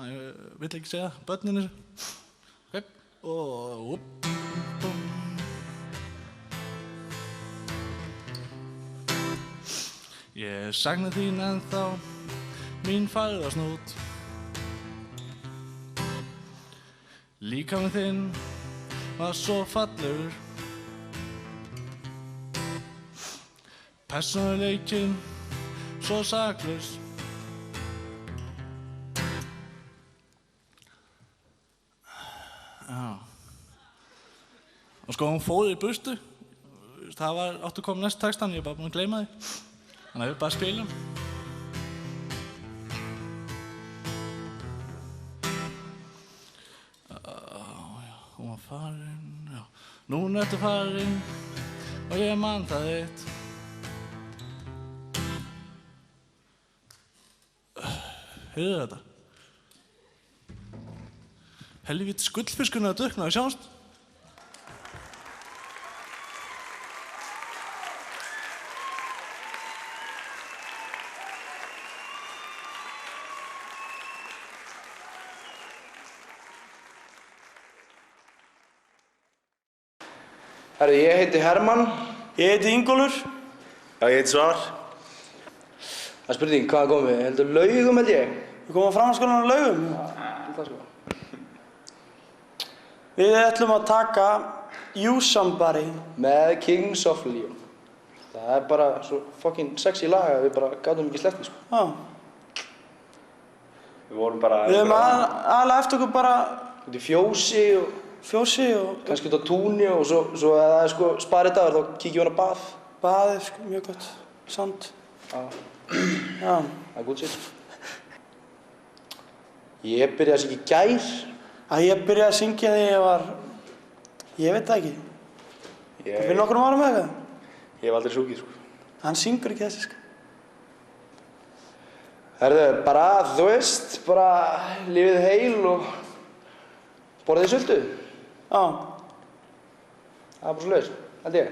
Ég vill ekki segja börninu. Ok, og Ég sakna þín ennþá, mín faglasnót. Líkaminn þinn var svo fallegur. Persónuleikinn svo saklaus. Já. Og sko hún fór í burtu. Það var áttu að koma næst textan, ég er bara búinn að gleyma því. Þannig að við bara spilum. Hún var farin, já. Núna ertu farin og ég man það þitt. Heyrðu þetta? Helvítis gullfiskurinn að drukkna, við sjáumst. Herru, ég heiti Hermann. Ég heiti Ingólfur. Já, ég heiti Svar. Það er spurning, hvaðan komum við? Heldur Laugum, held ég? Við komum á framhaldsskólanum á Laugum. Það sko. Við ætlum að taka You Somebody með Kings of Leon. Það er bara svo fucking sexy lag að við bara gátum ekki sleppt því, sko. Já. Við vorum bara... Við höfum aðalega eftir okkur bara... út í fjósi og... Fjósi og... kannski út á túni og svo ef það er sko sparidagur þá kíkjum við á bað. Baðið, sko, mjög gott. Sand. Já. Já. Það er good shit. Ég byrjaði að syngja í gær. Ég byrjaði að syngja þegar ég var... Ég veit það ekki. Fyrir nokkrum árum eða eitthvað? Ég hef aldrei sungið, sko. Hann syngur ekki þessi, sko. Herðu, bara, þú veist, bara lífið heil og borðið sultu. Já. Það er bara svo leiðis, held ég.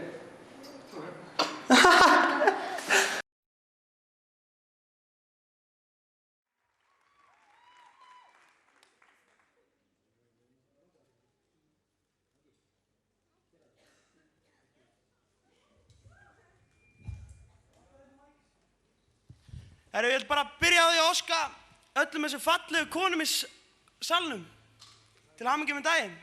Ég vil bara byrja á því að óska öllum þessum fallegu konum í salnum til hamingju með daginn.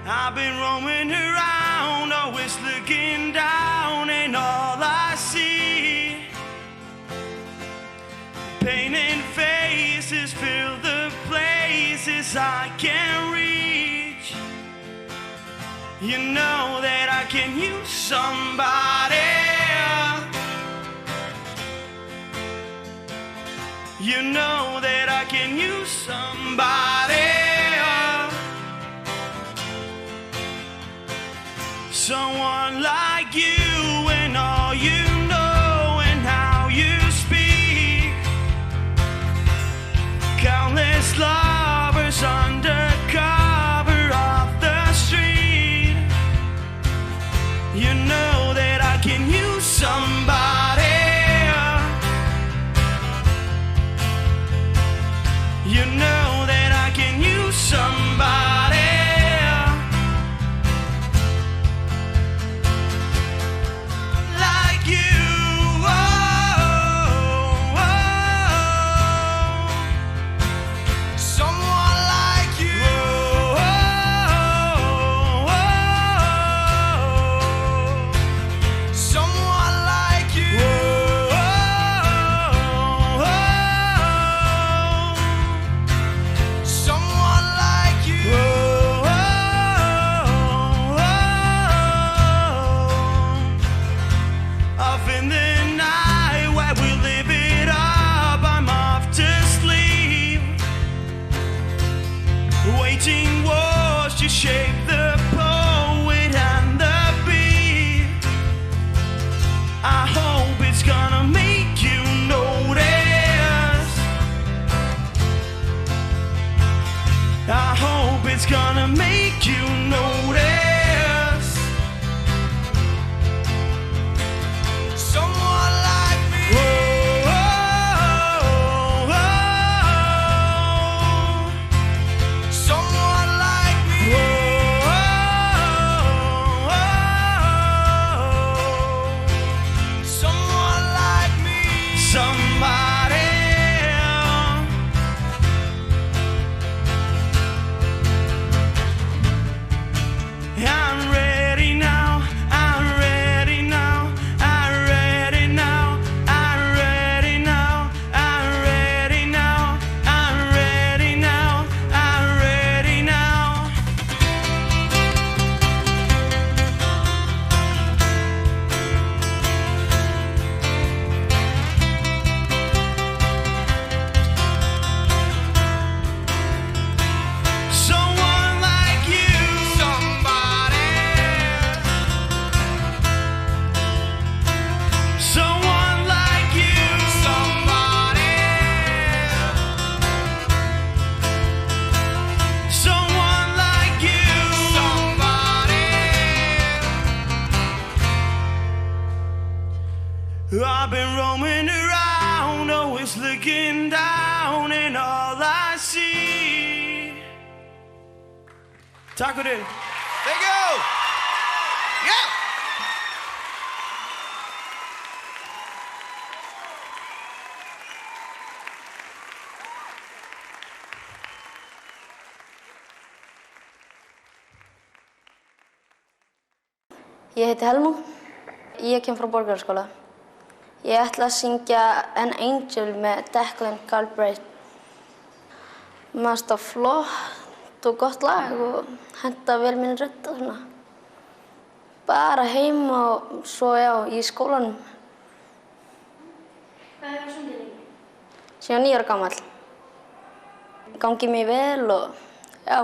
I've been roaming around, always looking down, and all I see, painted faces fill the places I can't reach. You know that I can use somebody. You know that I can use somebody. Someone like you and all you know and how you speak. Countless lovers under cover of the street. You know that I can use somebody. You know that I can use somebody. been roaming around, always looking down, and all I see. Takk fyrir. Thank you! Yeah! Ég heiti Helmú. Ég kem frá Borgarskóla. Ég ætla að syngja An Angel með Declan Galbraith. Mér finnst það flott og gott lag og henta vel minni rödd og svona. Bara heima og svo í skólanum. Hvað hefur þú sungið lengi? Síðan 9 ára gamall. Gangi mér vel og já.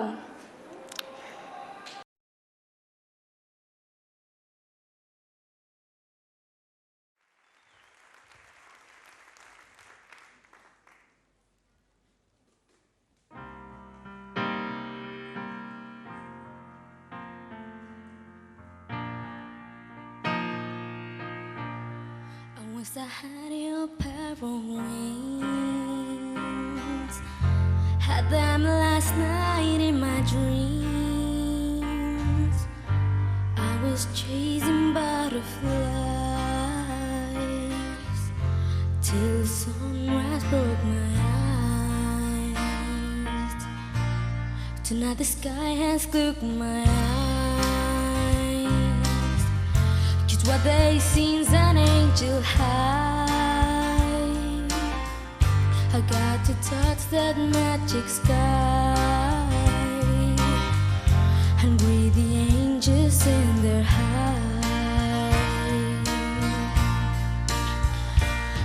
I wish I had your pair of wings. Had them last night in my dreams. I was chasing butterflies till sunrise broke my eyes. Tonight the sky has looked my eyes. Just what they see's an angel high. I got to touch that magic sky and breathe the angels in their high.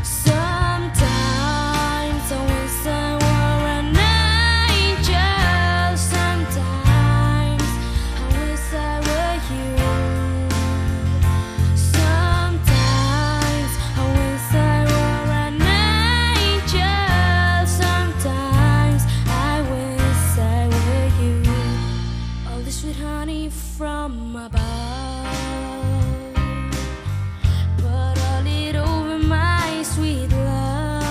Sometimes I wish I were an angel. Sometimes I wish I were you. Sometimes I wish I were an angel. Sometimes I wish I were you. All this sweet honey from above, put all it over my sweet love.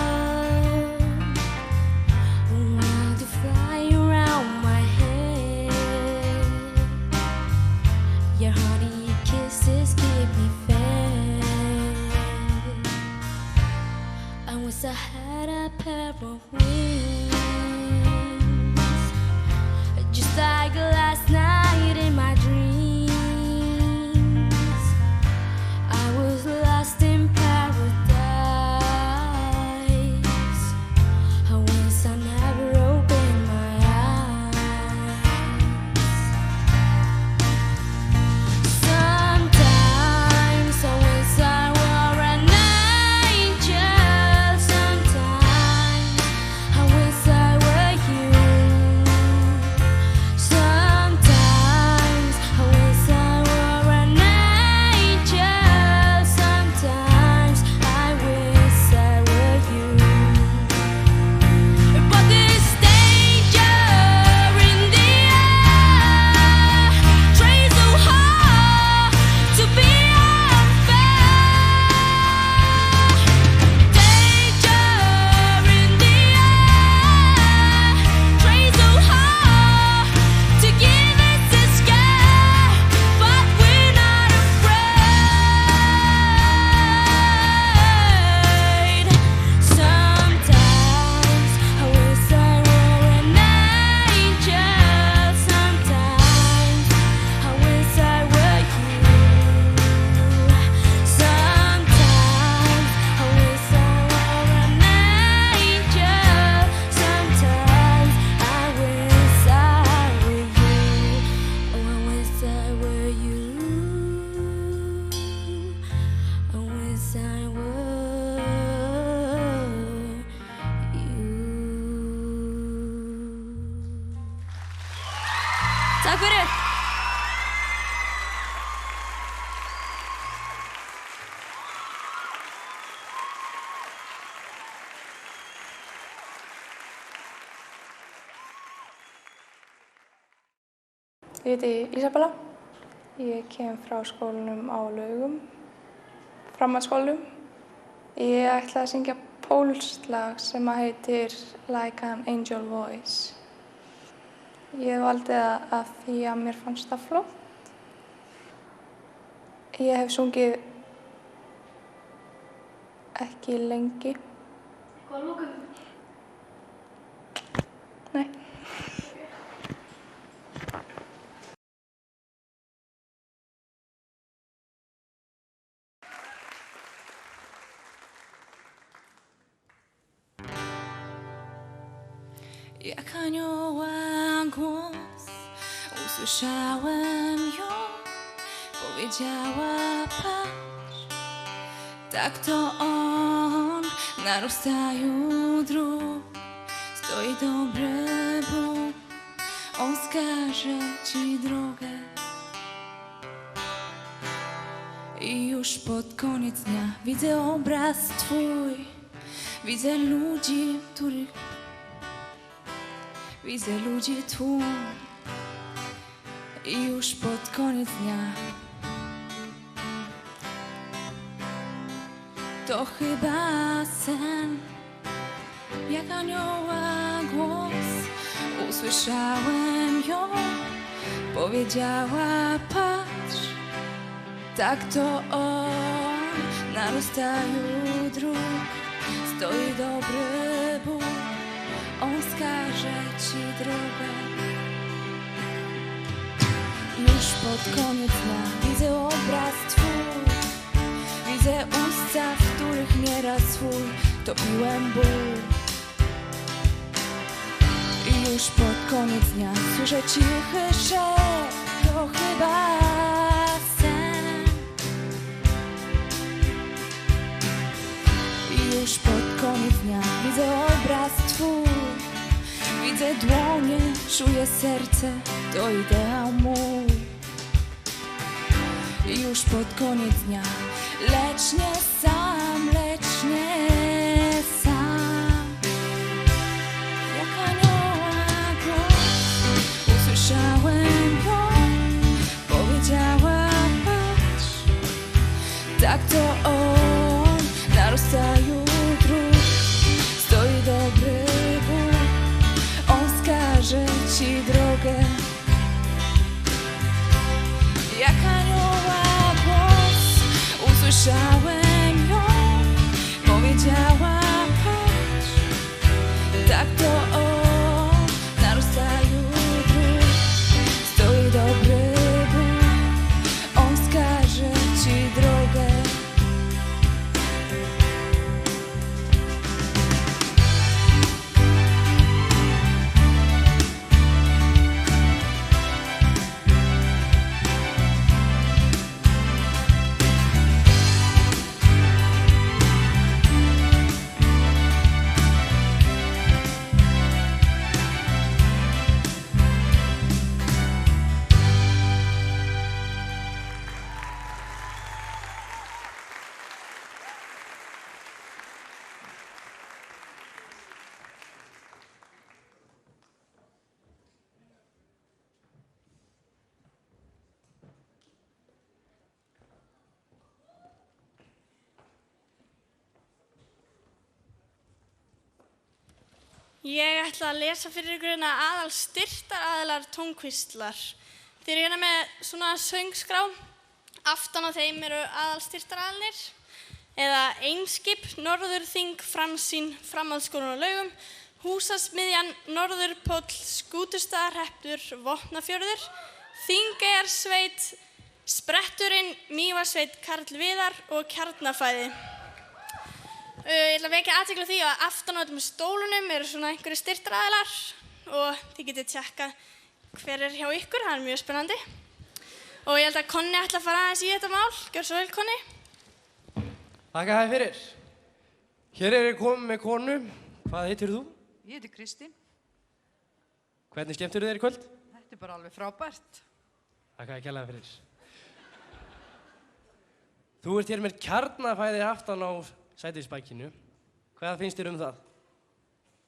While you fly around my head, your honey kisses keep me fed. I wish I had a pair of wings, just like last night in my dreams. I was lost in paradise. I wish I never opened my eyes. Sometimes I wish I were an angel. Sometimes I wish I were you. Sometimes I wish I were an angel. Sometimes I wish I were you. But there's danger in the air, trying so hard to be unfair. Danger in the air, trying so hard to give us a scare, but we're not afraid. Sometimes I wish I were an angel. Sometimes I wish I were you. Sometimes I wish I were an angel. Sometimes I wish I were you. Oh, I wish I were you. I wish I were you. Takk fyrir. Ég heiti Ísabella. Ég kem frá skólanum á Laugum, framhaldsskólanum. Ég ætla að syngja pólskt lag sem heitir Like an Angel Voice. Ég valdi það af því að mér fannst það flott. Ég hef sungið ekki lengi. Hvað lókum? Nei. Jak anioła głos usłyszałem ją, powiedziała patrz, tak to on na rozstaju dróg stoi dobry Bóg, on wskaże ci drogę. I już pod koniec dnia widzę obraz twój, widzę ludzi, widzę ludzi tłum. I już pod koniec dnia to chyba sen. Jak anioła głos usłyszałem ją, powiedziała patrz, tak to on na rozstaju dróg stoi dobry Bóg, on wskaże ci drogę. Już pod koniec dnia widzę obraz twój, widzę usta, w których nieraz swój topiłem ból. I już pod koniec dnia słyszę cichy szep, to chyba sen. I już pod koniec dnia widzę obraz twój, widzę dłonie, czuję serce, to ideał mój. I już pod koniec dnia, lecz nie sam, lecz nie sam. Jak anioła głos usłyszałem ją, powiedziała patrz, tak to on na rozstaju dróg stoi dobry Bóg, on wskaże ci drogę. Jak anioła głos usłyszałem ją, powiedziała patrz, tak to on na rozstaju dróg stoi dobry Bóg, on wskaże ci drogę. Ég ætla að lesa fyrir ykkur aðal styrktaraðilar tónkvíslar. Þeir eru með svona söngskrá. Aftan á þeim eru aðal styrktaraðilarnir. Eða Eimskip, Norðurþing, Framsýn, Framhaldsskólinn á Laugum, Húsasmiðjan, Norðurpóll, Skútustaðahreppur, Vopnafjörður, Þingeyjarsveit, Spretturinn, Mývatnssveit, Karl Viðar og Kjarnafæði. Ég ætla að vekja athygli á því að aftan á þessum stólunum eru svona einhverjir styrktaraðilar og þið getið tjekkað hver er hjá ykkur, það er mjög spennandi. Og ég held að Konni ætla að fara aðeins í þetta mál. Gjörðu svo vel, Konni. Þakka þér fyrir. Hér er ég komið með konu. Hvað heitir þú? Ég heiti Kristín. Hvernig skemmtirðu þér í kvöld? Þetta er bara alveg frábært. Þakka þér kærlega fyrir. Þú ert hér með Kjarnafæði aftan á sætisbækinu. Hvað finnst þér um það?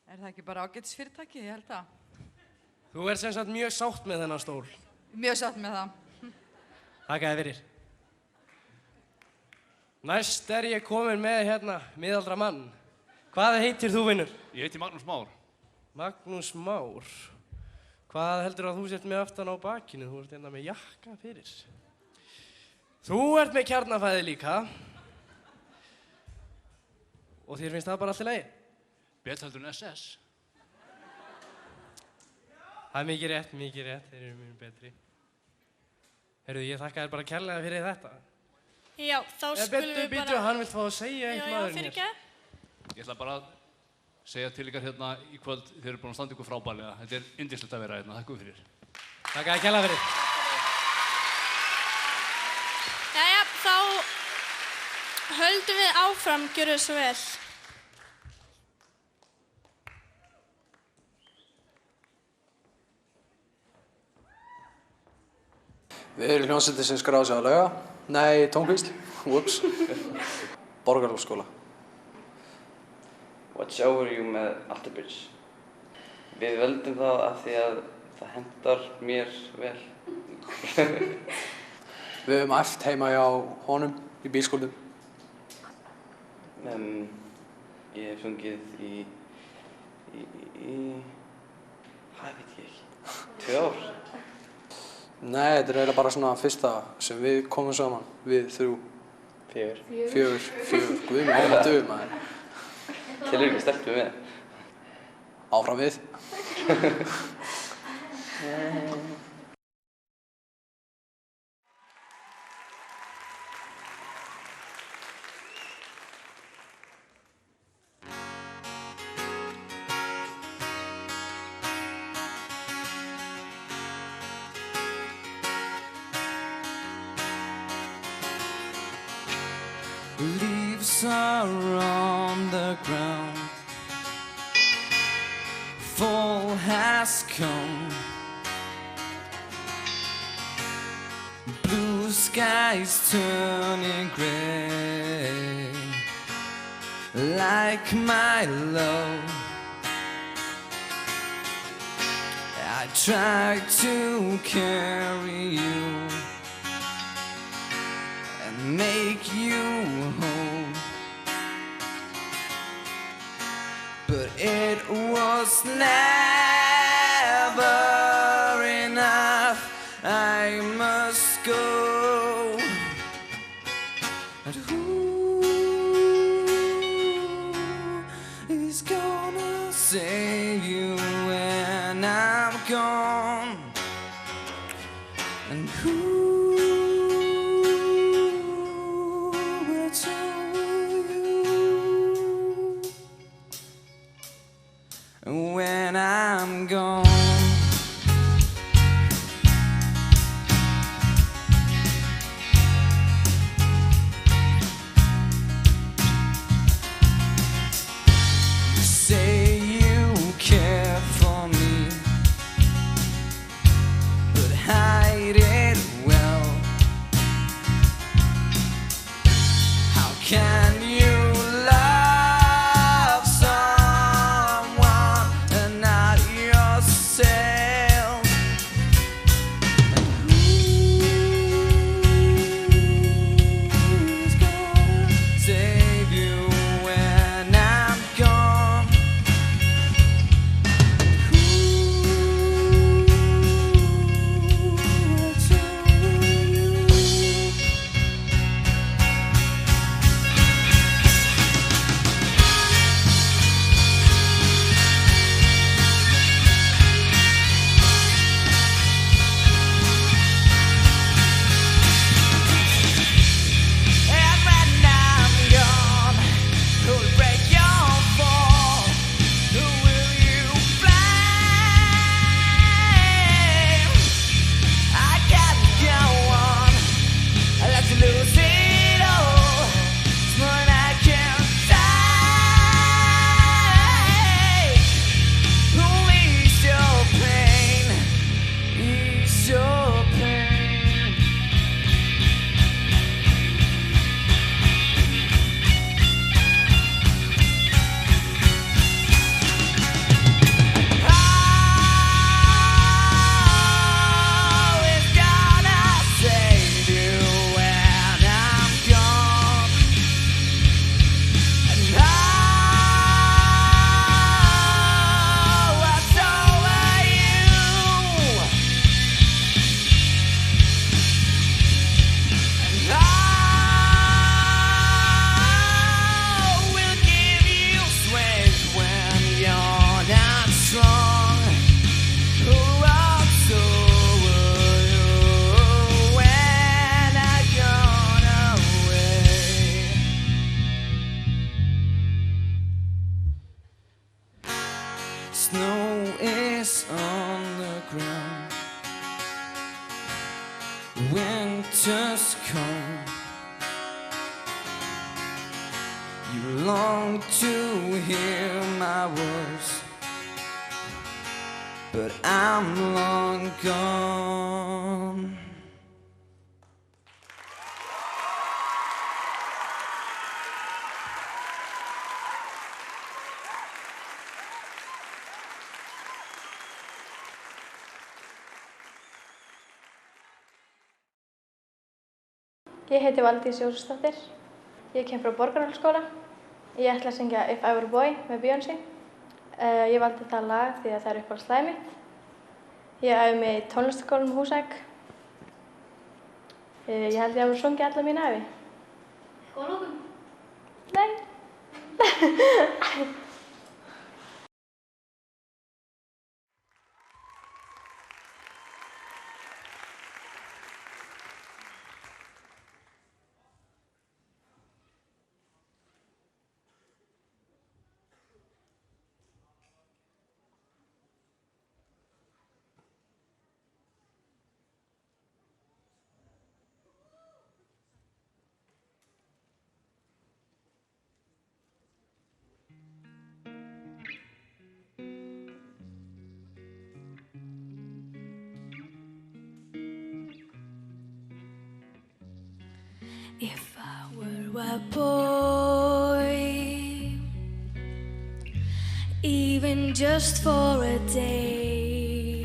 Er það ekki bara ágætisfyrirtæki? Ég held það. Þú ert sem sagt mjög sátt með þennan stól. Mjög sátt með það. Þakka þér fyrir. Næst ég komin með hérna miðaldra mann. Hvað heitir þú, vinur? Ég heiti Magnús Már. Magnús Már. Hvað heldur að þú sért með aftan á bakinu? Þú ert hérna með jakka fyrir. Þú ert með kjarnafæði líka. Og þér finnst það bara allt í lagi? Betur heldur en SS. Það er mikið rétt, þeir eru mjög betri. Heyrðu, ég þakka þér bara kærlega fyrir þetta. Já, þá skulum við bara... Býtu, hann vill fá að segja eitt maðurinn hér. Já, fyrirgefðu. Ég ætla bara að segja til ykkar hérna í kvöld, þeir eru búin að standa ykkur frábærlega. Þetta er yndislegt að vera hérna, þakka ykkur fyrir. Þakka þér kærlega fyrir. Jæja, þá höldum við áfram, gjörðu svo vel. Við erum hljómsveitin sem skráði sig á Lauga. Nei, Tónkvísl. Whoops. Borgarhólsskóla. What show eru með Alter Bridge? Við völdum það af því að það hentar mér vel. Við höfum æft heima hjá honum í bílskúrnum. Ég hef sungið í hvað veit ég ekki, 2 ár. Nei, þetta er eiginlega bara svona fyrsta sem við komum saman, við 3. 4. Guð minn almáttugur, maður. Til ekki stelpur með. Áfram við. Leaves are on the ground. Fall has come. Blue skies turning gray. Like my love, I tried to carry you and make you home, but it was never enough. I must go, and who is gonna save you when I'm gone? And who when I'm gone? You say you care for me, snow is on the ground. Winter's come. You long to hear my words, but I'm long gone. Ég heiti Valdís Jósefsdóttir. Ég kem frá Borgarholtsskóla. Ég ætla að syngja If I Were a Boy með Beyoncé. Ég valdi það lag því að það er uppáhaldslagið mitt. Ég æfi mig í tónlistarskólanum Húsavík. Ég held ég hafi sungið alla mína ævi. Góð lókum? Nei. If I were a boy, even just for a day,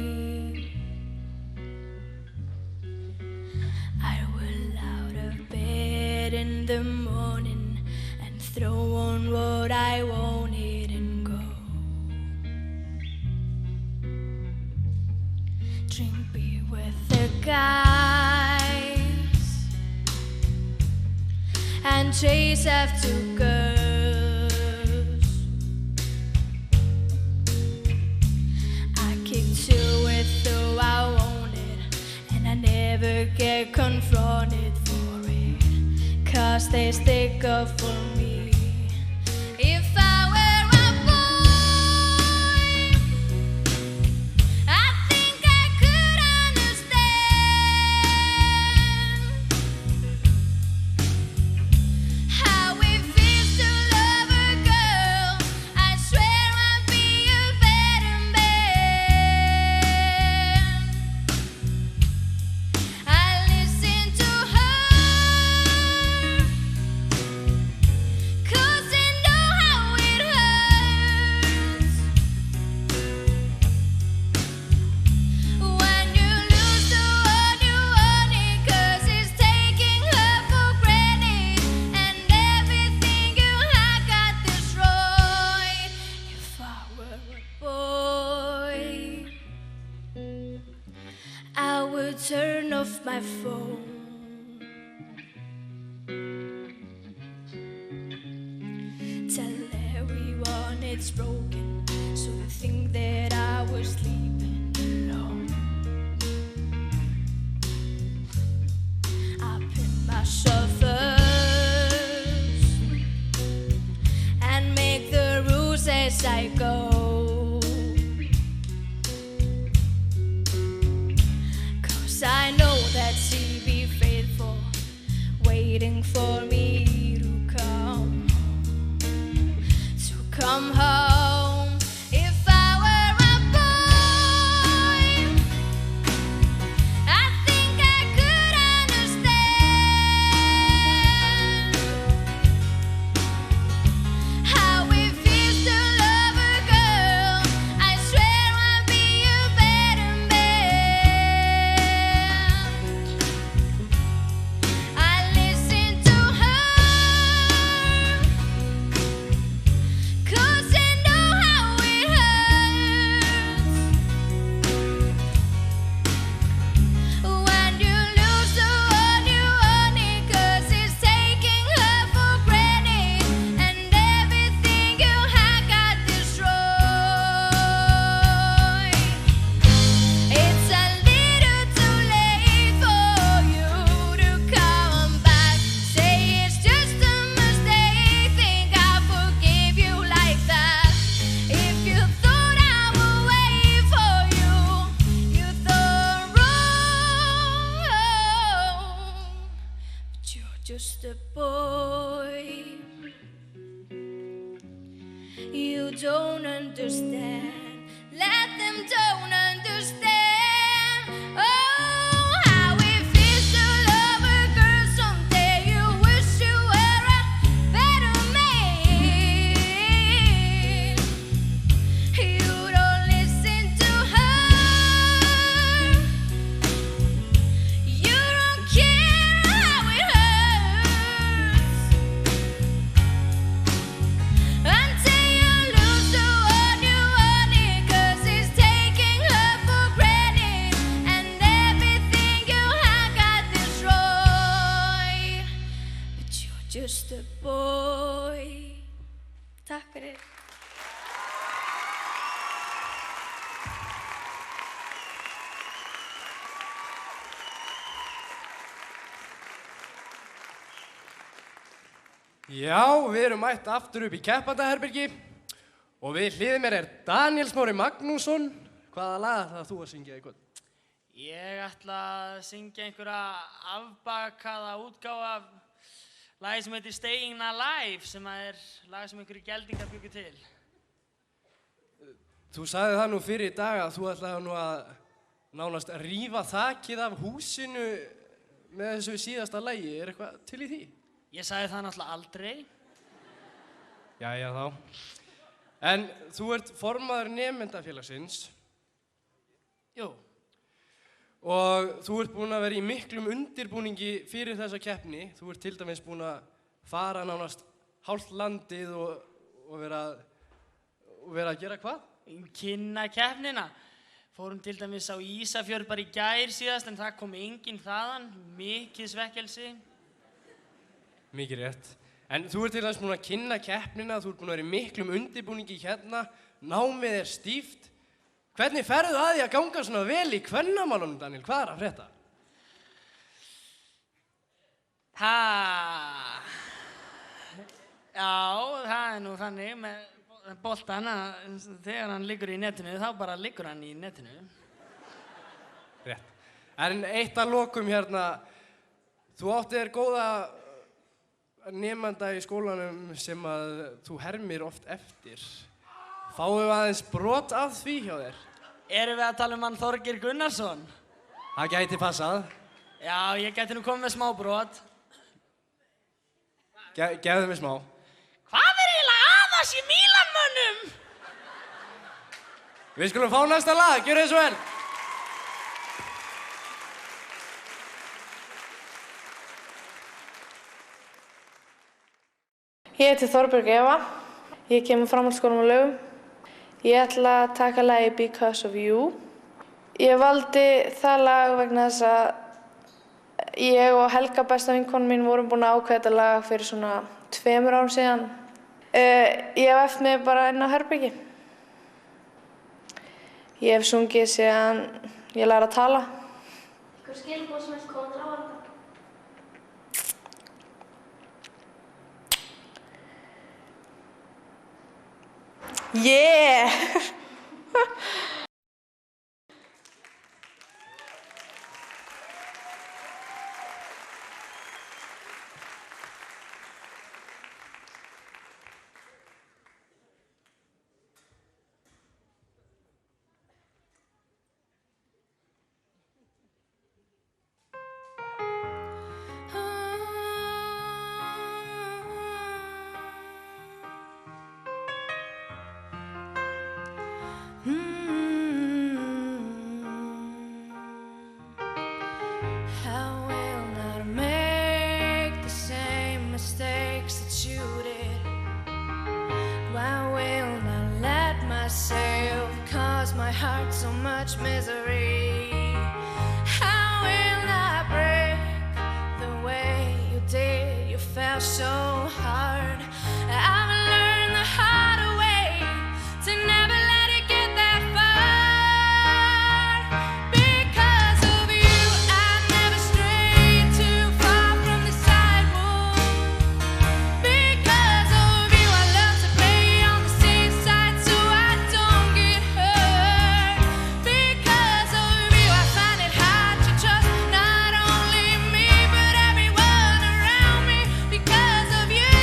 I roll out of bed in the morning and throw on what I wanted and go. Drink beer with the guys and chase after girls. I kick to it though I want it, and I never get confronted for it, 'cause they stick up for me. If I were a boy, I think I could understand how it feels to love a girl. I swear I'd be a better man. I listen to her, 'cause I know how it hurts when you lose the one you wanted, 'cause it's taking her for granted, and everything you had got destroyed. If I were a boy, I would turn off my phone, tell everyone it's broken, so they think that I was sleeping alone. I pin myself first and make the rules as I go, 'cause I know that she'd be faithful, waiting for me to come home. If I were a boy, I think I could understand how it feels to love a girl. I swear I'd be a better man. I listen to her, 'cause I know You don't understand. Let them don't understand. Oh, how it feels to love a girl. Someday you wish you were a better man. You don't listen to her. You don't care how it hurts until you lose the one you wanted, 'cause he's taking her for granted, and everything you have got destroyed. But you're just a boy. Takk fyrir. Já, við erum mætt aftur upp í keppandaherbergi og við hliðið mér er Daniel Smári Magnússon. Hvaða lag ætlar þú að syngja í kvöld? Ég ætla að syngja einhverja afbakaða útgáfu af lagi sem heitir Staying Alive, sem er lag sem einhverju geldingar bjuggu til. Þú sagði það nú fyrir í dag að þú ætlaði nú að nánast rífa þakið af húsinu með þessu síðasta lagi. Er eitthvað til í því? Ég sagði það náttúrulega aldrei. Jæja þá. En þú ert formaður nemendafélagsins. Jú. Og þú ert búinn að vera í miklum undirbúningi fyrir þessa keppni. Þú ert til dæmis búinn að fara nánast hálft landið og vera að gera hvað? Kynna keppnina. Fórum til dæmis á Ísafjörð bara í gær síðast, en það kom enginn þaðan. Mikið svekkelsi. Mikið rétt. En þú ert til dæmis búinn að kynna keppnina, þú ert búinn að vera í miklum undirbúningi hérna, námið er stíft. Hvernig ferðu að því að ganga svona vel í kvennamálunum, Daniel? Hvað er að frétta? Já, það er nú þannig með boltan að þegar hann liggur í netinu, þá bara liggur hann í netinu. Rétt. En eitt að lokum hérna, þú átti þér góða nemanda í skólanum sem að þú hermir oft eftir. Fáum við aðeins brot af því hjá þér? Erum við að tala um hann Þorgeir Gunnarsson? Það gæti passað. Já, ég gæti nú komið með smá brot. Gefðu mig smá. Hvað er eiginlega aðas í Mílanmönnum? Við skulum fá næsta lag, gjörðu þið svo vel. Ég heiti Þorbjörg Eva. Ég kemur framhaldsskólanum á Laugum. Ég ætla að taka lagið Because of You. Ég valdi það lag vegna þess að ég og Helga, besta vinkona mín, vorum búin að ákveða þetta lag fyrir svona 2 árum síðan. Ég hef eftir mig bara inn á herbergi. Ég hef sungið síðan ég lærði að tala. Einhver skilabóð sem er komið til áhorfenda? Yeah! I will not make the same mistakes that you did. I will not let myself cause my heart so much misery. I will not break the way you did. You fell so hard. I've learned the hard way to never let it get that far. Because of you, I never strayed too far from the sidewalk. Because of you, I love to play on the same side so I don't get hurt. Because of you, I find it hard to trust not only me but everyone around me. Because of you.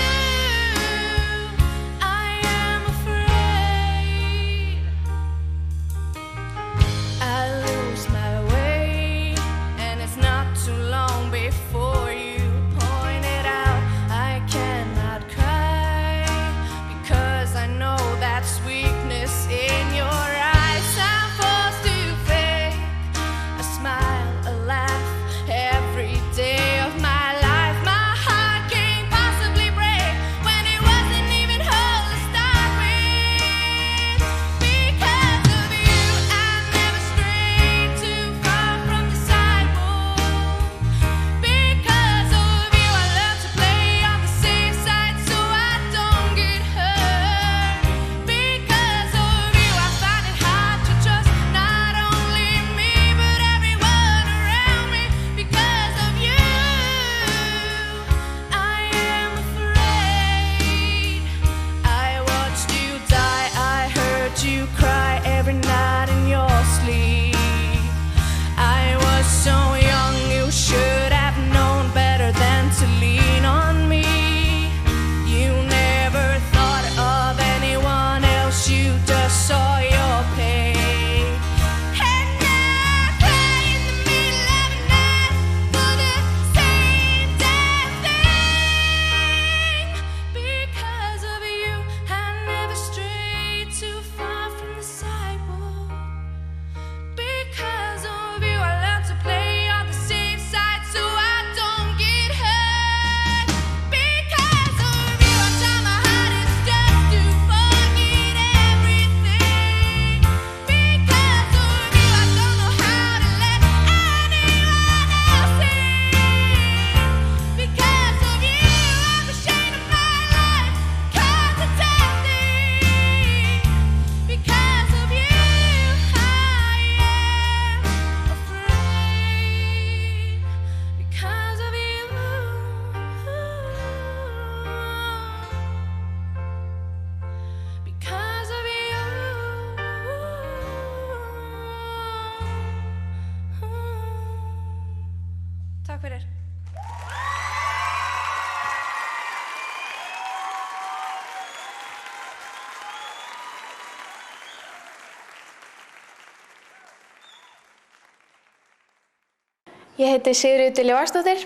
Ég heiti Sigríður Diljá Vagsdóttir.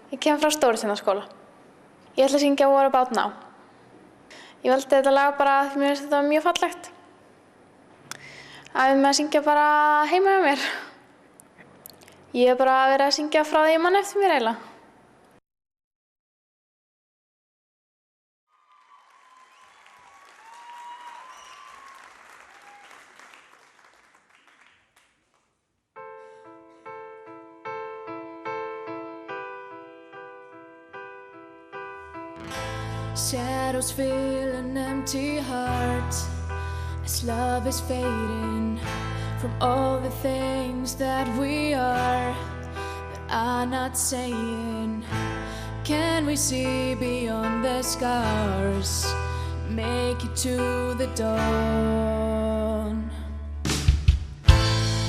Ég kem frá Stórusinnaskóla. Ég ætla að syngja What About Now. Ég valdi þetta lag bara því mér finnst þetta mjög fallegt. Æfði mig að syngja bara heima hjá mér. Ég hef bara verið að syngja frá því ég man eftir mér eiginlega. Shadows fill an empty heart as love is fading from all the things that we are that are not saying. Can we see beyond the scars, make it to the dawn?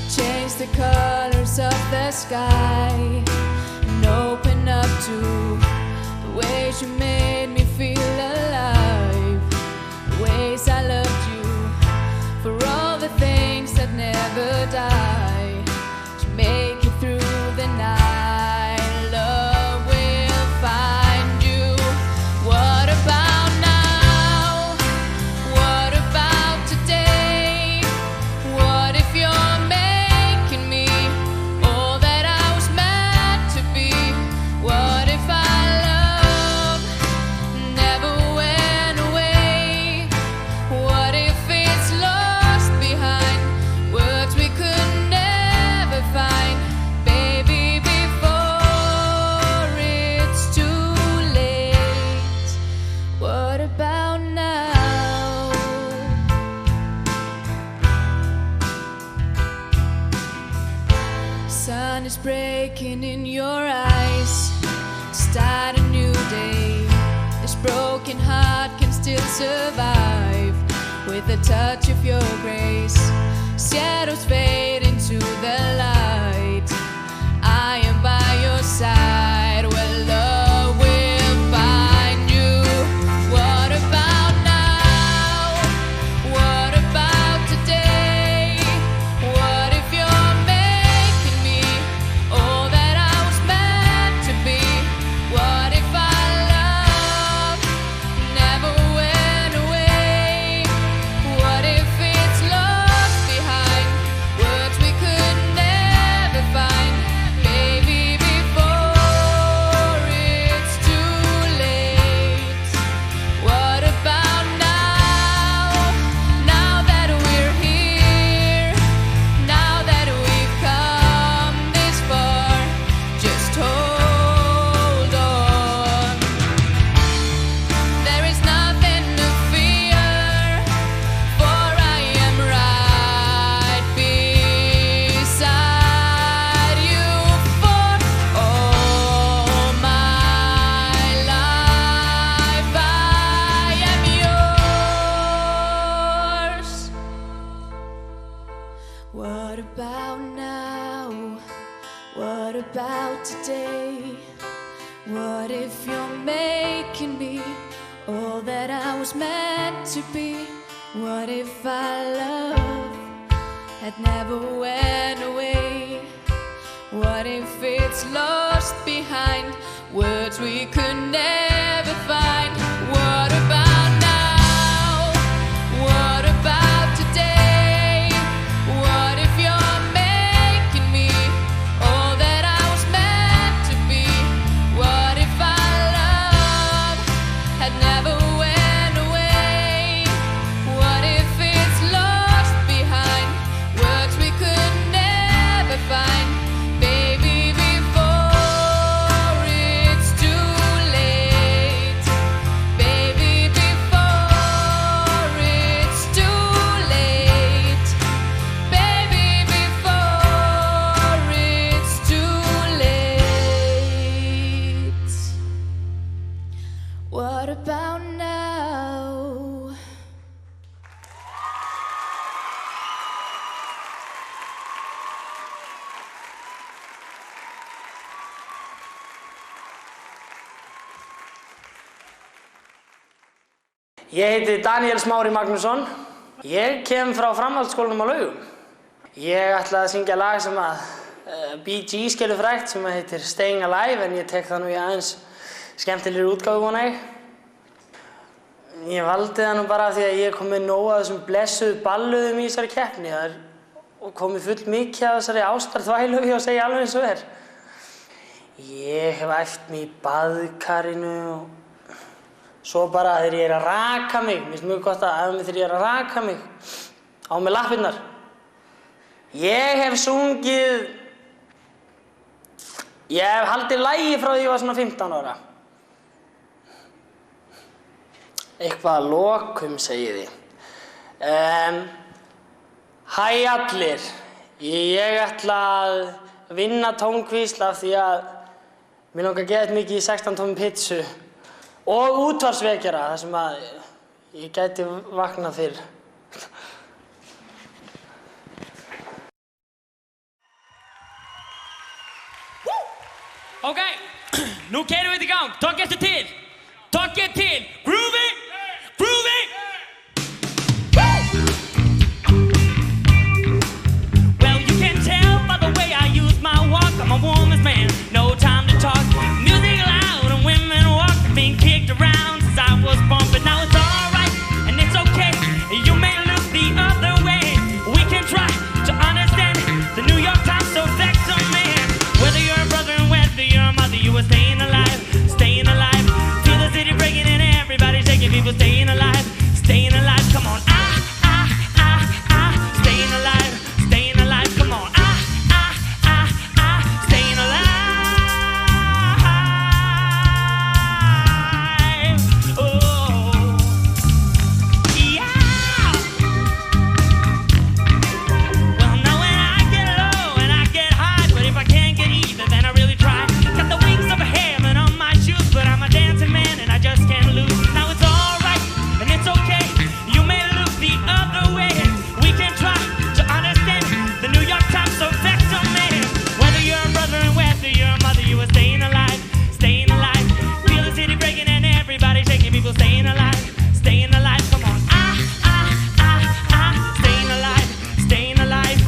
Change the colors of the sky and open up to the ways you made me feel alive, the ways I loved you, for all the things that never die, to make it through the night. Love will find you. What about now? What about today? What if you're making me all that I was meant to be? What if our love never went away? What if it's lost behind words we could never find? Baby, before it's too late. What about now? Sun is breaking in your eyes. Start a new day. This broken heart can still survive with a touch of your grace. Shadows fade into the light. I am by your side where love will find you. What about now? What about today? What if you're making me all that I was meant to be? What if our love never went away? What if it's lost behind words we could never find? Baby, before it's too late. What about now? Now that we're here, now that we've come this far, just hold on. There is nothing to fear, for I am right beside you for all my life. I am yours. What about now? What about today? What if you're making me all that I was meant to be? What if our love had never went away? What if it's lost behind words we could never find? What about now? What about today? What if you're making me all that I was meant to be? What if our love had never went away? What if it's lost behind words we could never find? Baby, before it's too late. Baby, before it's too late. Baby, before it's too late. What about now? Ég heiti Daníel Smári Magnússon. Ég kem frá framhaldsskólanum á Laugum. Ég ætla að syngja lag sem að Bee Gees gerðu frægt sem heitir Staying Alive en ég tek það nú í aðeins skemmtilegri útgáfu vona ég. Ég valdi það nú bara því að ég kom með nóg af þessum blessuðu balluðum í þessari keppni. Það er komið full mikið af þessari ástarþvælu og segja alveg eins og er. Ég hef æft mig í baðkarinu og svo bara þegar ég er að raka mig, mér finnst mjög gott að æfa mig þegar ég er að raka mig á með lappirnar. Ég hef sungið, ég hef haldið lagi frá því ég var svona 15 ára. Eitthvað að lokum, segið þið. Hæ allir, ég ætla að vinna tónkvísl af því að mér langar að geða mikið í 16 tómum pizzu og útvarpsvekjara þar sem að ég gæti vaknað fyrr. Ok, nú keyrum við þetta í gang. Takk eftir til. Takk eftir til. Groovy! Groovy! Well, you can tell by the way I use my walk. I'm a woman's man. No time to talk. Music loud and women walk. Being kicked around since I was born. But now it's alright and it's okay. You may look the other way. We can try to understand the New York Times so that's a man. Whether you're a brother and whether you're a mother, you are staying alive, staying alive. Feel the city breaking and everybody shaking. People staying alive, staying alive. Come on, staying alive, staying alive. Come on, staying alive. Oh, yeah. Well, now when I get low and I get high, but if I can't get even, then I really try. Got the wings of a heaven on my shoes, but I'm a dancing man and I just can't lose. Now it's alright and it's okay. You may look the other way. We can try to understand the New York Times so that's a man. Whether you're a brother and whether you're a mother, you are staying alive, staying alive. Feel the city breaking and everybody shaking. People staying alive, staying alive. Come on, staying alive, staying alive.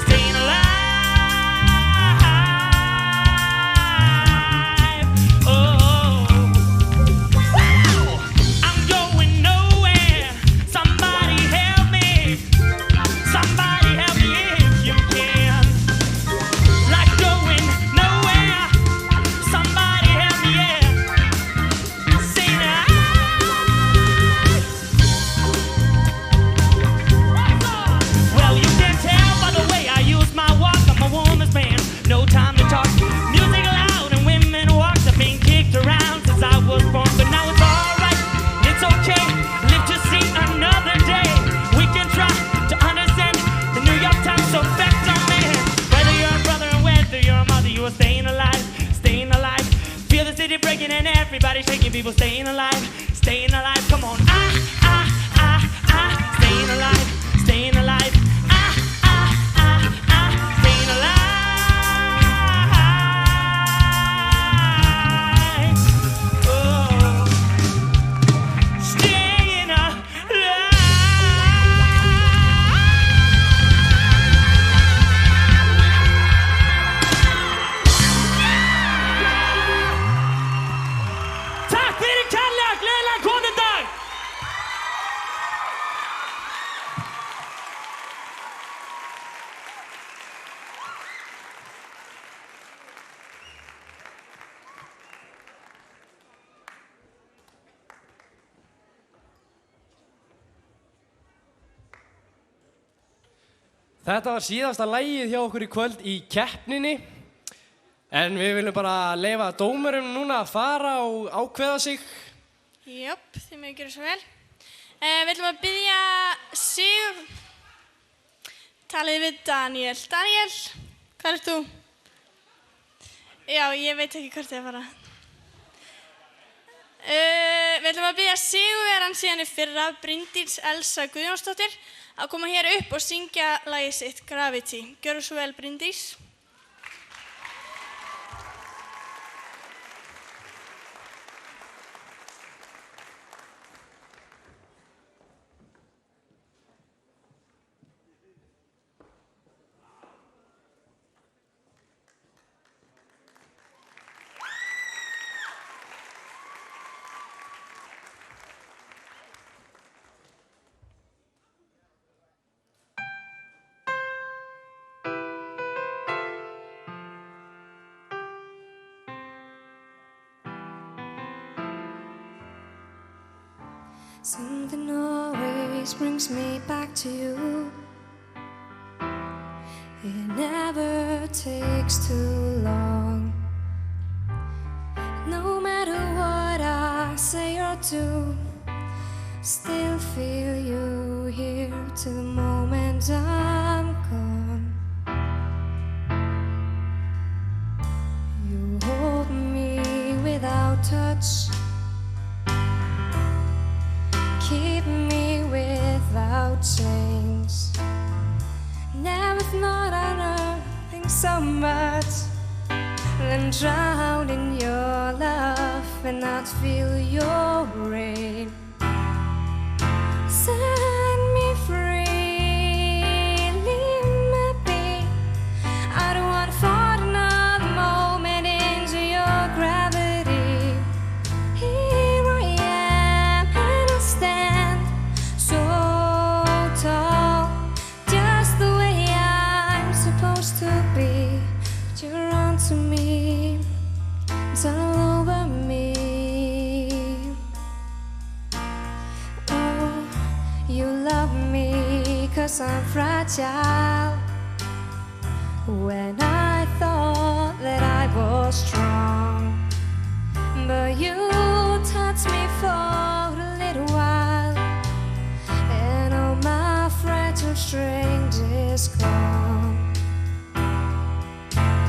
Staying alive. Oh, wow! I'm going nowhere. Somebody help me. Somebody help me if you can. Like going nowhere. Somebody help me, yeah. Say that. Well, you can tell by the way I use my walk. I'm a woman's man. No time to talk. Music loud and women walk. I've been kicked around since I was born, but now it's alright. It's okay. Live to see another day. We can try to understand the New York Times so that's a man. Whether you're a brother and whether you're a mother, you are staying alive, staying alive. Feel the city breaking and everybody shaking. People staying alive, staying alive. Come on, staying alive, staying alive. Staying alive. Oh, staying alive. Takk fyrir kærlega, gleðilegan konundag! Þetta var síðasta lagið hjá okkur í kvöld í keppninni. En við viljum bara leyfa dómurum núna að fara og ákveða sig. Jöp, þið mögum gera svo vel. Við ætlum að biðja Sigur. Talið við Daniel. Daniel, hvað ert þú? Já, ég veit ekki hvert ég að fara. Við ætlum að biðja Sigurvegarann síðan í fyrra, Bryndís Elsa Guðjónsdóttir, að koma hér upp og syngja lagið sitt Gravity. Gjörðu svo vel, Bryndís. Something always brings me back to you. It never takes too long. No matter what I say or do, still feel you here till the moment I'm gone. You hold me without touch, keep me without chains. Never thought I'd learn things so much than drown in your love and not feel your rain. Set me free, leave me be. I don't want to fall another moment into your gravity. Here I am and I stand so tall, just the way I'm supposed to be. But you're onto me, it's all over me. Oh, you love me 'cause I'm fragile. When I thought that I was strong, but you touched me for a little while, and all my fragile strength is gone.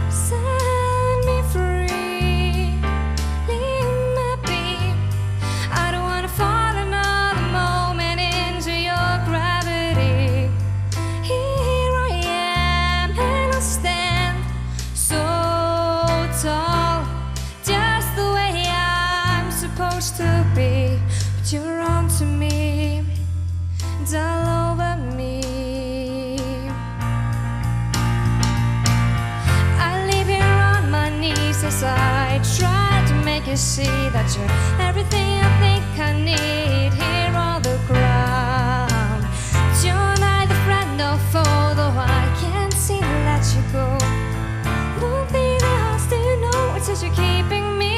Set me free, leave me be. I don't want to fall another moment into your gravity. Here I am and I stand so tall, just the way I'm supposed to be. But you're onto me, it's all over me. I leave here on my knees as I try to make you see that you're everything I think I need here on the ground. But you're neither friend or foe, though I can't seem to let you go. Don't be the house, do you know it's just you're keeping me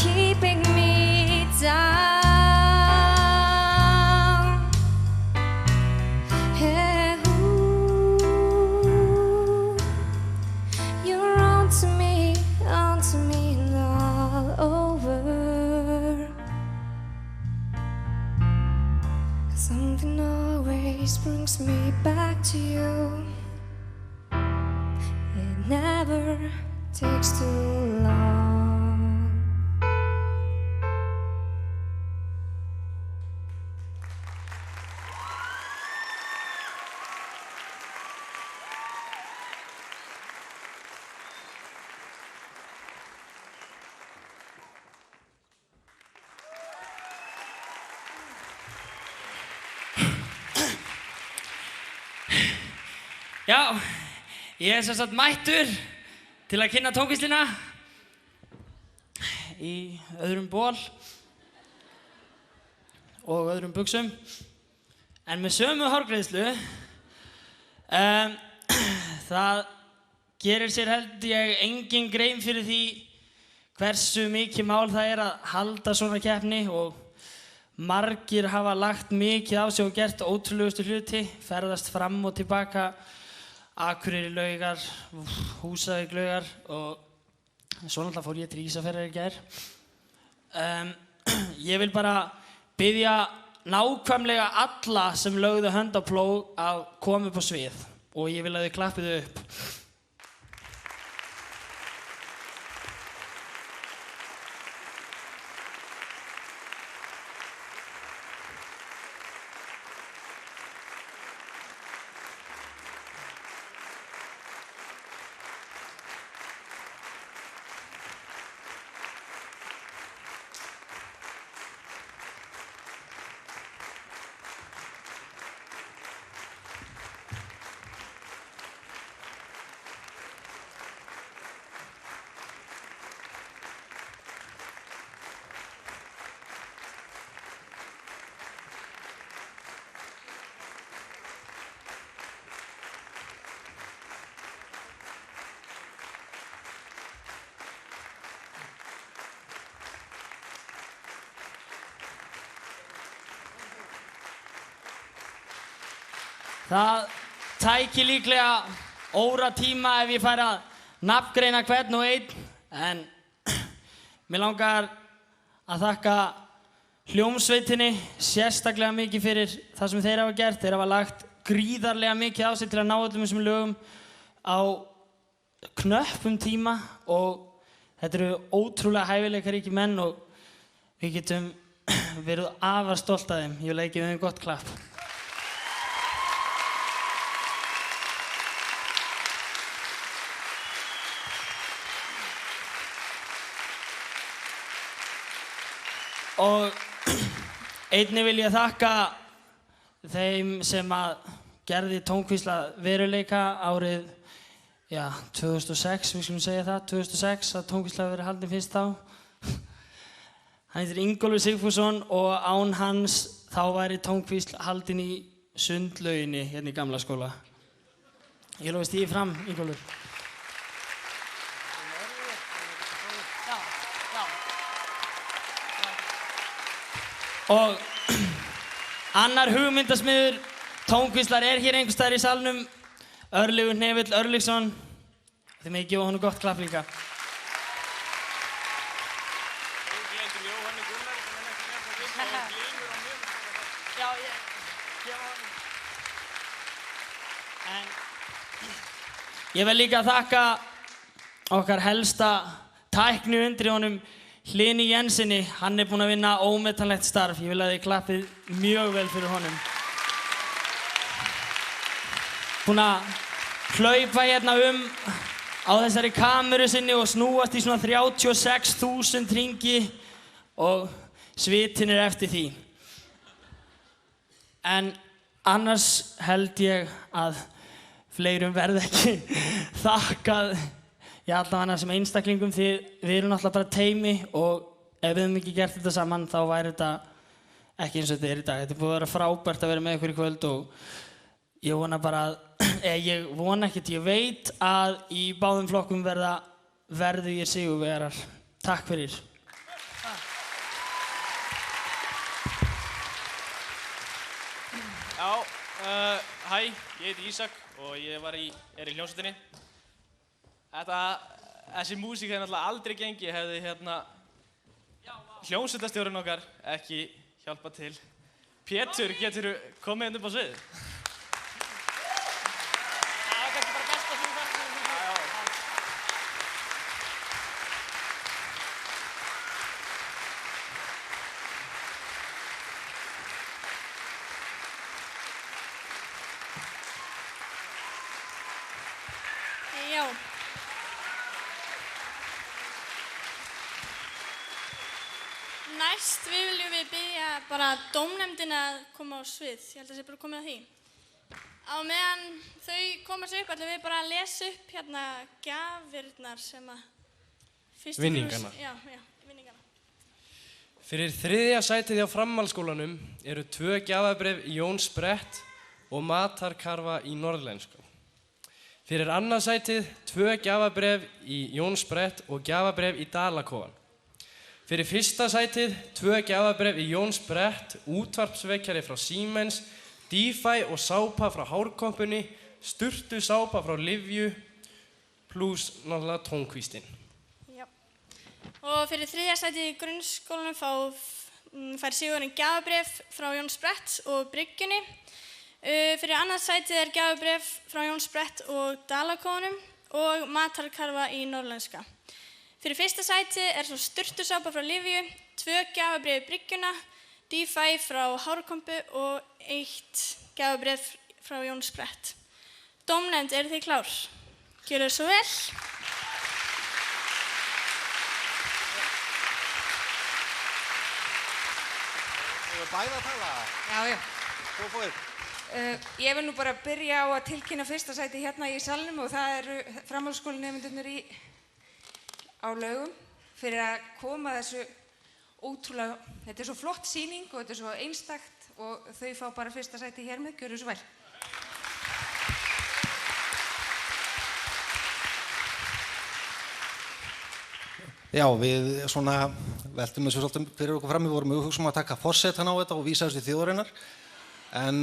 keeping me down. Yeah, ooh. You're onto me and all over. Something always brings me back to you. It never takes too long. Já, ég er sem sagt mættur til að kynna tónlistina í öðrum ból og öðrum buxum, en með sömu hárgreiðslu. Það gerir sér held ég engin grein fyrir því hversu mikið mál það er að halda svona keppni, og margir hafa lagt mikið á sig og gert ótrúlegustu hluti, ferðast fram og tilbaka, Akureyri laugar, Húsavík laugar, og svo náttúrulega fór ég til Ísafjarðar í gær. Ég vil bara biðja nákvæmlega alla sem lögðu hönd á plóg að koma upp á svið, og ég vil að þið klappið upp. Það tæki líklega óratíma ef ég færi að nafngreina hvern og einn, en mér langar að þakka hljómsveitinni sérstaklega mikið fyrir það sem þeir hafa gert. Þeir hafa lagt gríðarlega mikið á sig til að ná öllum þessum lögum á knöppum tíma og þetta eru ótrúlega hæfileikaríkir menn og við getum verið afar stolt af þeim. Ég vil að gefa þeim gott klapp. Og einnig vil ég þakka þeim sem að gerði Tónkvísla veruleika árið 2006, við skulum segja það, 2006 að Tónkvísla hafi verið haldin fyrst þá. Hann heitir Ingólfur Sigfússon og án hans þá væri Tónkvísl haldin í sundlauginni hérna í gamla skóla. Ég lofi stíði fram, Ingólfur. Og annar hugmyndasmiður Tónkvíslar er hér einhvers staðar í salnum, Örlygur Hnefill Örlygsson. Þið megið gefa honum gott klapp líka. Ég vil líka þakka okkar helsta tækni undir honum, Hlyni Jensinni. Hann er búinn að vinna ómetanlegt starf. Ég vil að þið klappið mjög vel fyrir honum. Búinn að hlaupa hérna á þessari kameru sinni og snúast í svona 36.000 hringi og svitinn er eftir því. En annars held ég að fleirum verði ekki þakkað allavega sem einstaklingum því við erum náttúrulega bara teymi og ef við hefum ekki gert þetta saman þá væri þetta ekki eins og þetta er í dag. Þetta er búið að vera frábært að vera með ykkur í kvöld og ég vona bara ég veit að í báðum flokkum verðu ég sigurvegarar. Takk fyrir. Hæ, ég heiti Ísak og ég er í hljómsveitinni. Þessi músík hefði náttúrulega aldrei gengið hefði hljómsveitastjórinn okkar ekki hjálpað til. Pétur, geturðu komið hérna upp á sviðið? Það var kannski bara best að þú verður. Já. Næst viljum við biðja bara dómnefndina að koma á svið. Ég held að það sé bara komið að því. Á meðan þau koma sér upp ætlum við bara að lesa upp hérna gjafirnar sem að Vinningarnar. Já, vinningarnar. Fyrir 3. sætið hjá framhaldsskólanum eru 2 gjafabréf í Jóns Brett og matarkarfa í norðlensku. Fyrir 2. sætið 2 gjafabréf í Jóns Brett og gjafabréf í Dalakofan. Fyrir 1. sætið 2 gjafabréf í Jóns Brett, útvarpsvekjari frá Siemens, DeFi og sápa frá Hárkompunni, sturtu sápa frá Livju, pluss náttúrulega Tónkvíslinn. Já. Og fyrir 3. sætið í grunnskólanum fær sigurinn gjafabréf frá Jóns Brett og Bryggjunni. Fyrir 2. sætið er gjafabréf frá Jóns Brett og Dalakofanum og matarkarfa í norðlenska. Fyrir 1. sæti er svo sturtusápa frá Livju, 2 gjafabréf í Bryggjuna, DeFi frá Hárkompu og 1 gjafabréf frá Jóns Brett. Dómnefnd, eru þið klár? Gjörið svo vel. Þú er bæði að tala? Já. Þú fór. Ég vil nú bara byrja á að tilkynna 1. sæti hérna í salnum og það eru framhaldsskólanemendurnir á Laugum fyrir að koma þessu ótrúlega, þetta er svo flott sýning og þetta er svo einstakt og þau fá bara 1. sæti hér með, gjörðu svo vel. Já, við svona veltum þessu svolítið fyrir okkur fram, við vorum hugsa að taka forsetan á þetta og vísa þessu þjóðarinnar en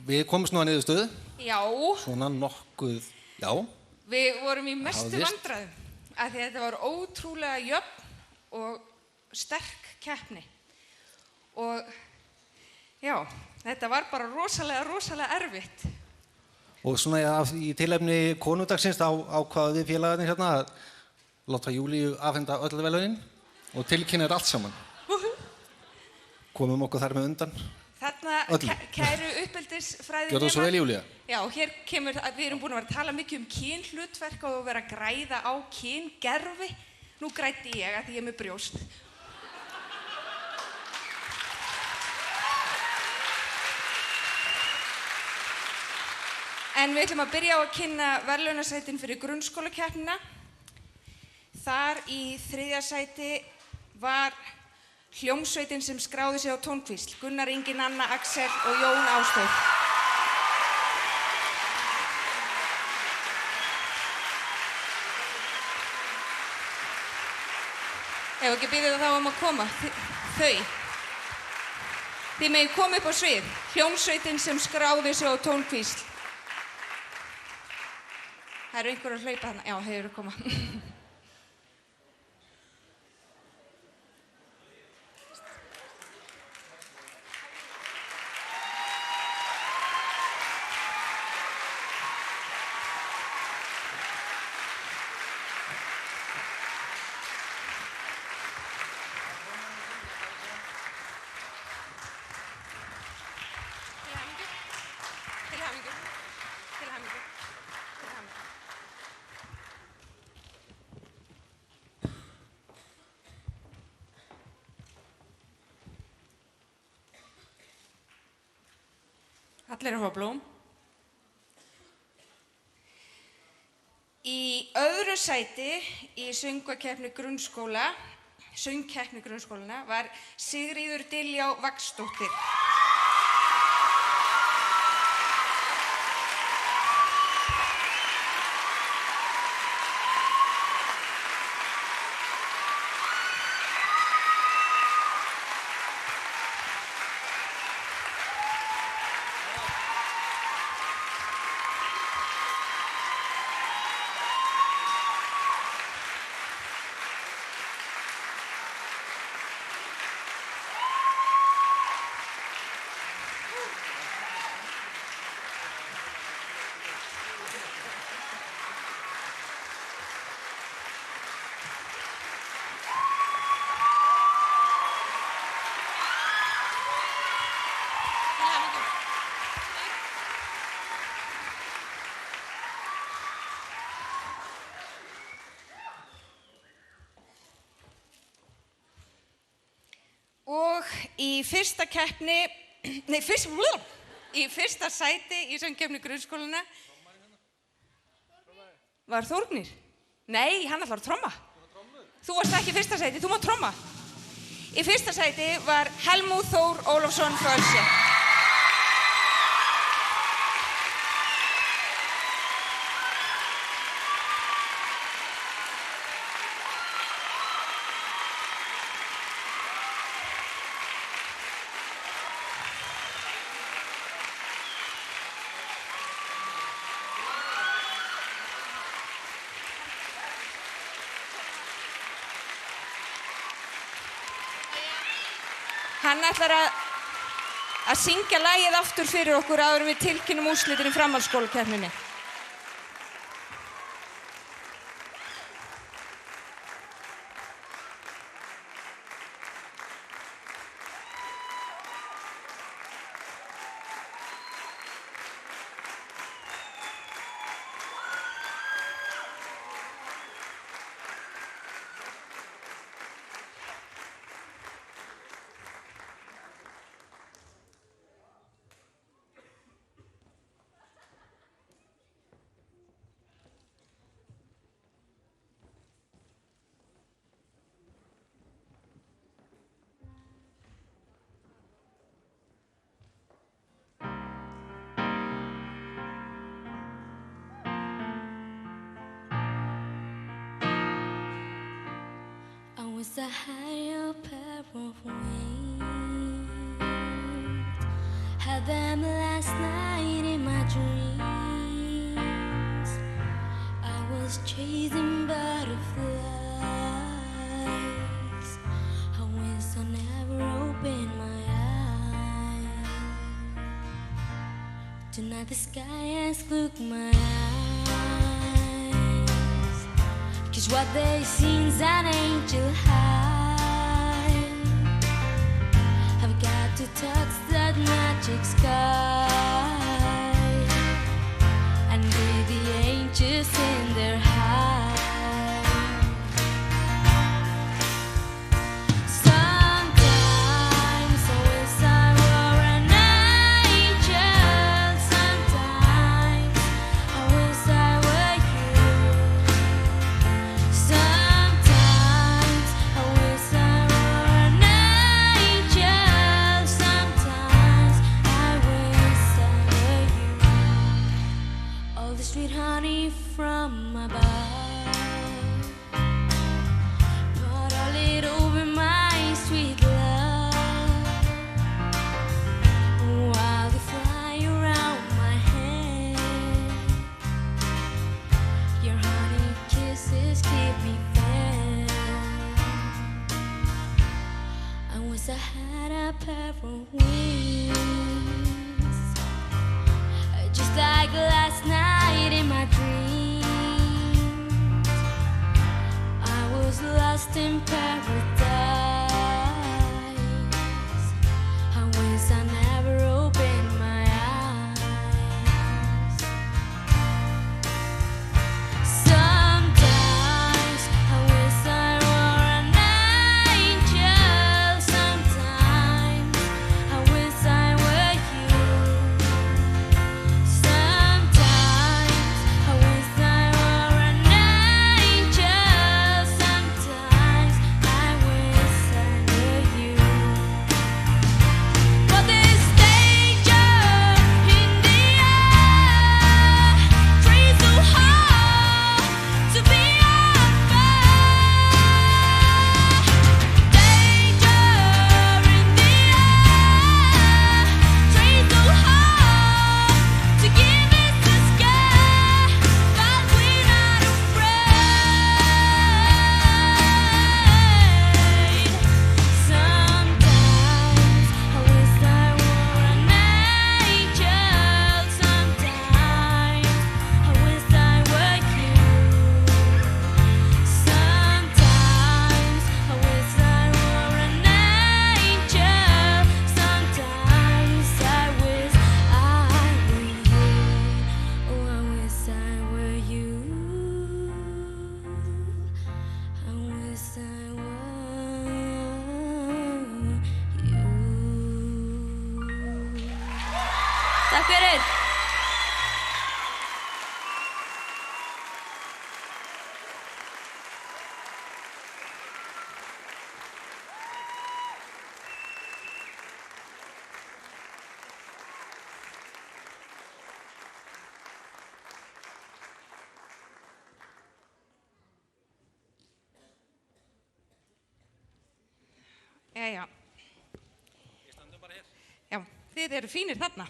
við komumst nú að niðurstöðu. Já. Svona nokkuð, já. Við vorum í mestu Hafðist. vandræðum af því að þetta var ótrúlega jöfn og sterk keppni. Og já, þetta var bara rosalega erfitt. Og svona í tilefni konundagsins þá ákvaðum við félagarnir hérna að láta Júlíu afhenda öll verðlaunin og tilkynnir allt saman. Komum okkur þar með undan. Þarna kæru uppeldisfræðinema. Gjörðu svo vel, Júlía. Já, hér kemur, við erum búin að vera að tala mikið um kynhlutverk og vera að græða á kyngervi. Nú græddi ég að því ég er með brjóst. En við ætlum að byrja á að kynna verðlaunasætin fyrir grunnskólakeppnina. Þar í 3. sæti var hljómsveitin sem skráði sig á tónkvísl, Gunnar Ingi, Nanna, Axel og Jón Ásþór. Ef ekki byrðið þá að koma, þau. Þið megið koma upp á svið, hljómsveitin sem skráði sig á tónkvísl. Það eru einhver að hlaupa þarna, já, þau eru að koma. Allir að fá blóm. Í öðru sæti í söngvakeppni grunnskólana var Sigríður Diljá Vagsdóttir. Og í fyrsta sæti í söngkeppni grunnskólana var Þórgnýr. Nei, hann ætlar að tromma. Þú varst ekki í fyrsta sæti, þú mátt tromma. Í fyrsta sæti var Helmút Þór Ólafsson frá Ölse. Hann ætlar að syngja lagið aftur fyrir okkur áður en við tilkynnum úrslitin í framhaldsskólakeppninni. Was a higher pair of wings, had them last night in my dreams. I was chasing butterflies. I wish I never opened my eyes. Tonight the sky has looked my eyes. 'Cause what they see's an angel high. I've got to touch that magic sky and be the angels in their high. Sometimes I wish I were an angel. Sometimes I wish I were you. Sometimes I wish I were an angel. Sometimes I wish I were you. All the sweet honey from above, pour all it over my sweet love. While they fly around my head, your honey kisses keep me fed. I wish I had a pair of wings, just like last night in my dreams. I was lost in paradise. I wish I never opened my eyes. Sometimes I wish I were an angel. Sometimes I wish I were you. Sometimes I wish I were an angel. Sometimes I wish I were you. But there's danger in the air, trees so hard to be unfair. Danger in the air, trees so hard to give us a scare, but we're not afraid. Sometimes I wish I were an angel. Sometimes I wish I were you. Sometimes I wish I were an angel. Sometimes I wish I were you. Oh, I wish I were you. I wish I were you. Takk fyrir. Jæja. Já, þið eru fínir þarna.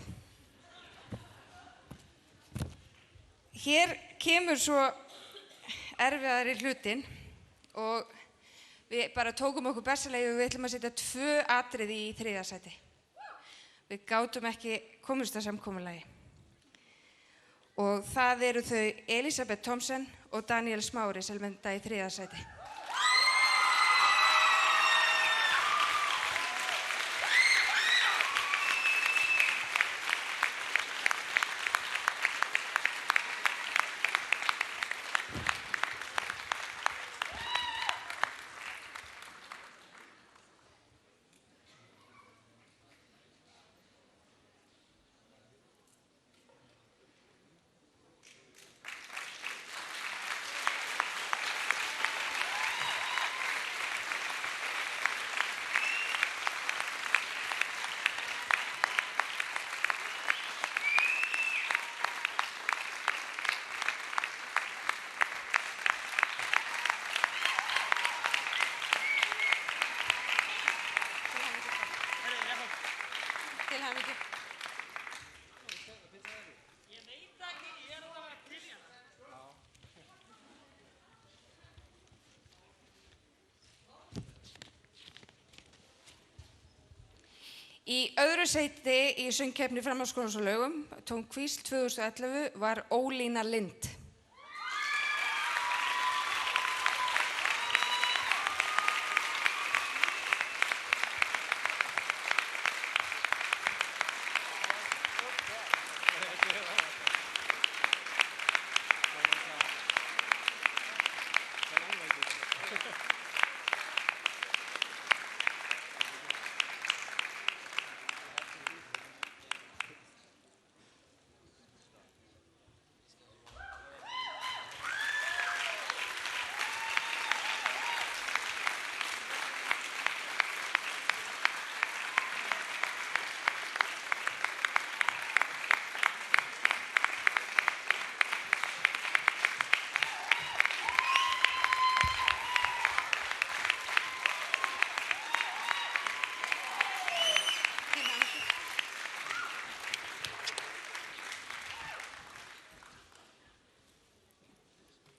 Hér kemur svo erfiðari hlutinn og við bara tókum okkur bessalegi og við ætlum að setja 2 atriði í 3. sæti. Við gátum ekki komist að samkomulagi. Og það eru þau Elisabeth Thomsen og Daniel Smári sem lenda í 3. sæti. Í öðru sæti í söngkeppni framhaldsskólans á Laugum, Tónkvísl 2011, var Ólína Lind.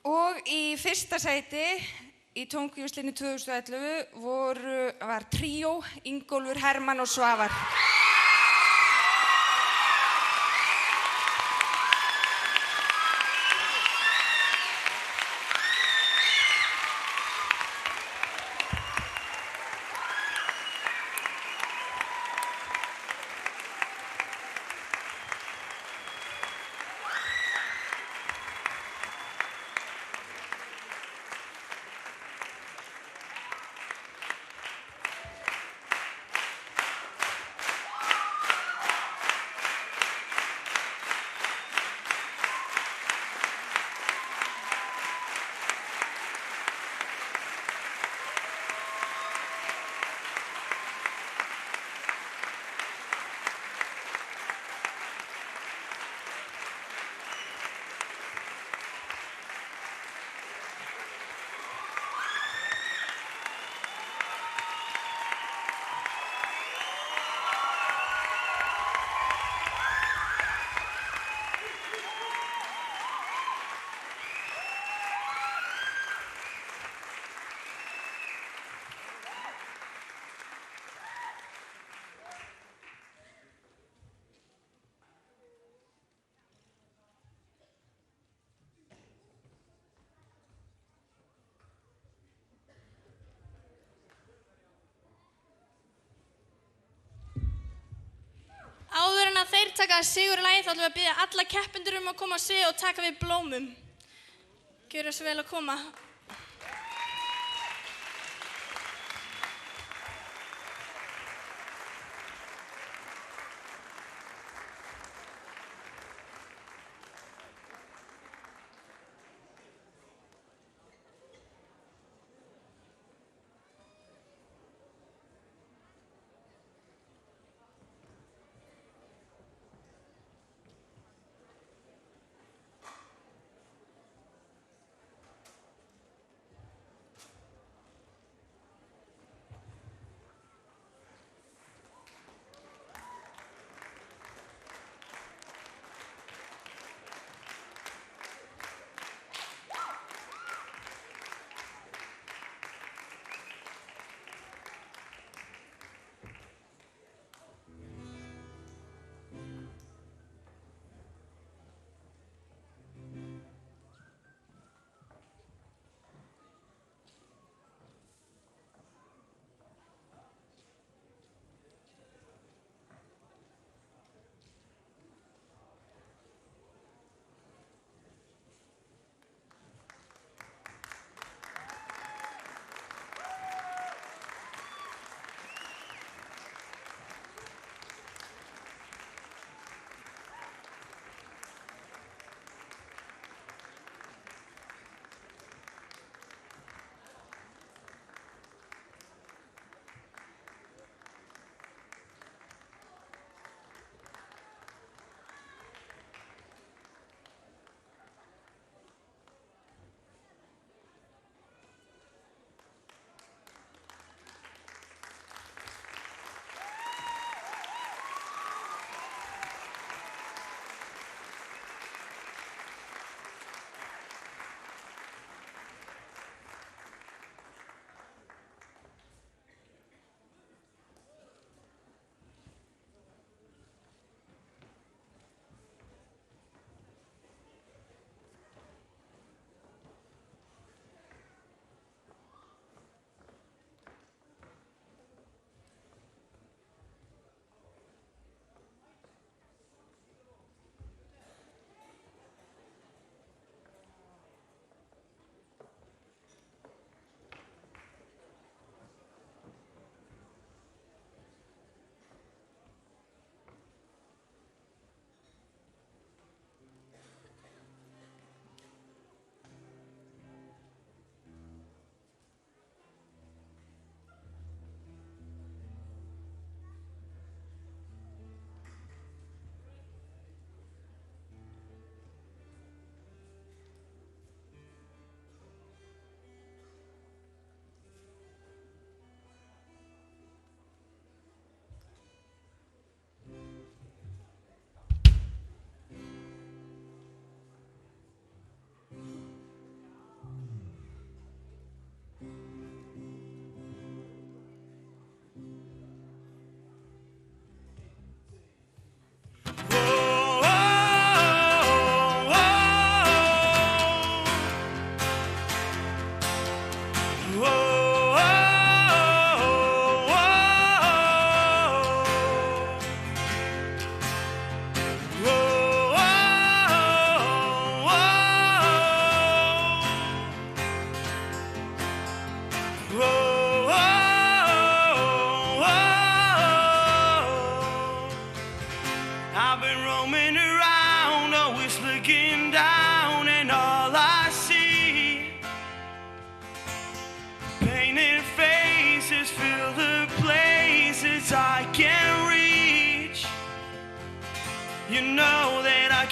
Og í fyrsta sæti í Tónkvíslunni 2011 var tríó Ingólfur, Hermann og Svavar. Áður en að þeir taka sigur í lagi þá ætlum við að biðja alla keppendur að koma á svið og taka við blómum. Gjörðu svo vel að koma.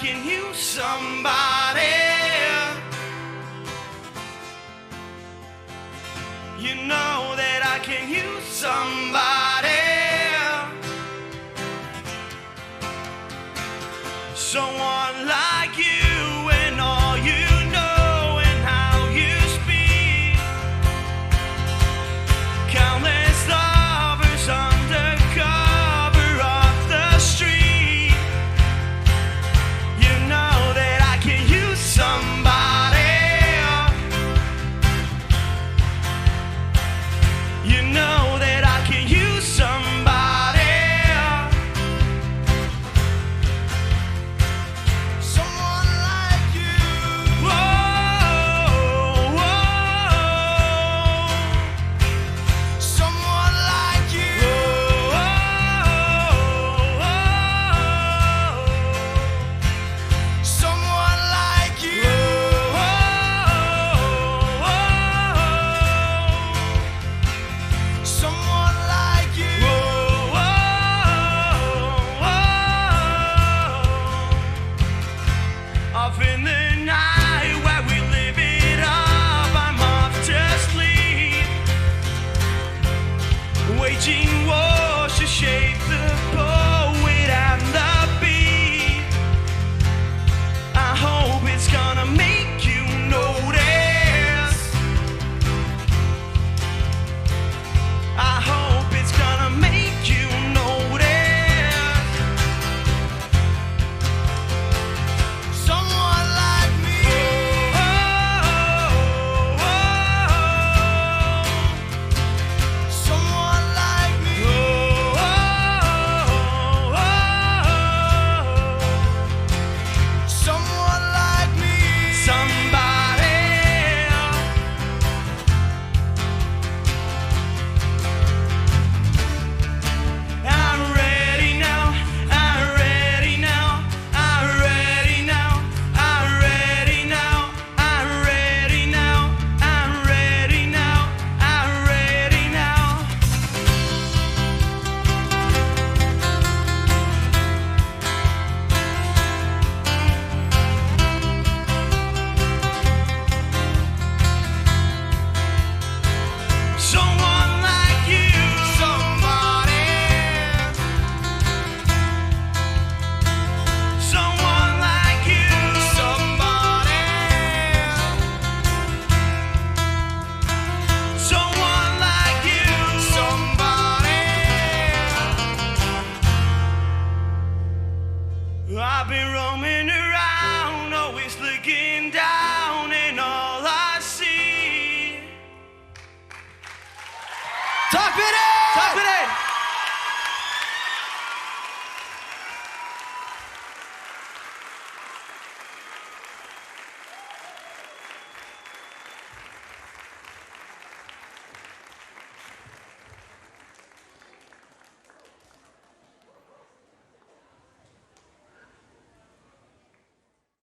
can use somebody. You know that I can use somebody. Someone like you and all you know and how you speak. Countless lovers under cover of the street. You know that I can use somebody. You know that I can use somebody. Someone like you. Whoa, whoa. Someone like you. Whoa, whoa. Someone like you. Whoa, whoa. Someone like you. Whoa, whoa, whoa. Off in the night where we live it up, I'm off to sleep, waging wars to shape the poet and the beat. I hope it's gonna make you notice. I hope it's gonna make you notice. Someone like me. Oh, oh, oh. Someone like me. Oh, oh, oh. Someone like me. Somebody. I'm ready now, I'm ready now, I'm ready now, I'm ready now, I'm ready now, I'm ready now, I'm ready now. Someone like you, somebody. Someone like you, somebody. Someone like you, somebody. I've been roaming around, always looking down, and all I see. Top it in! Top it in!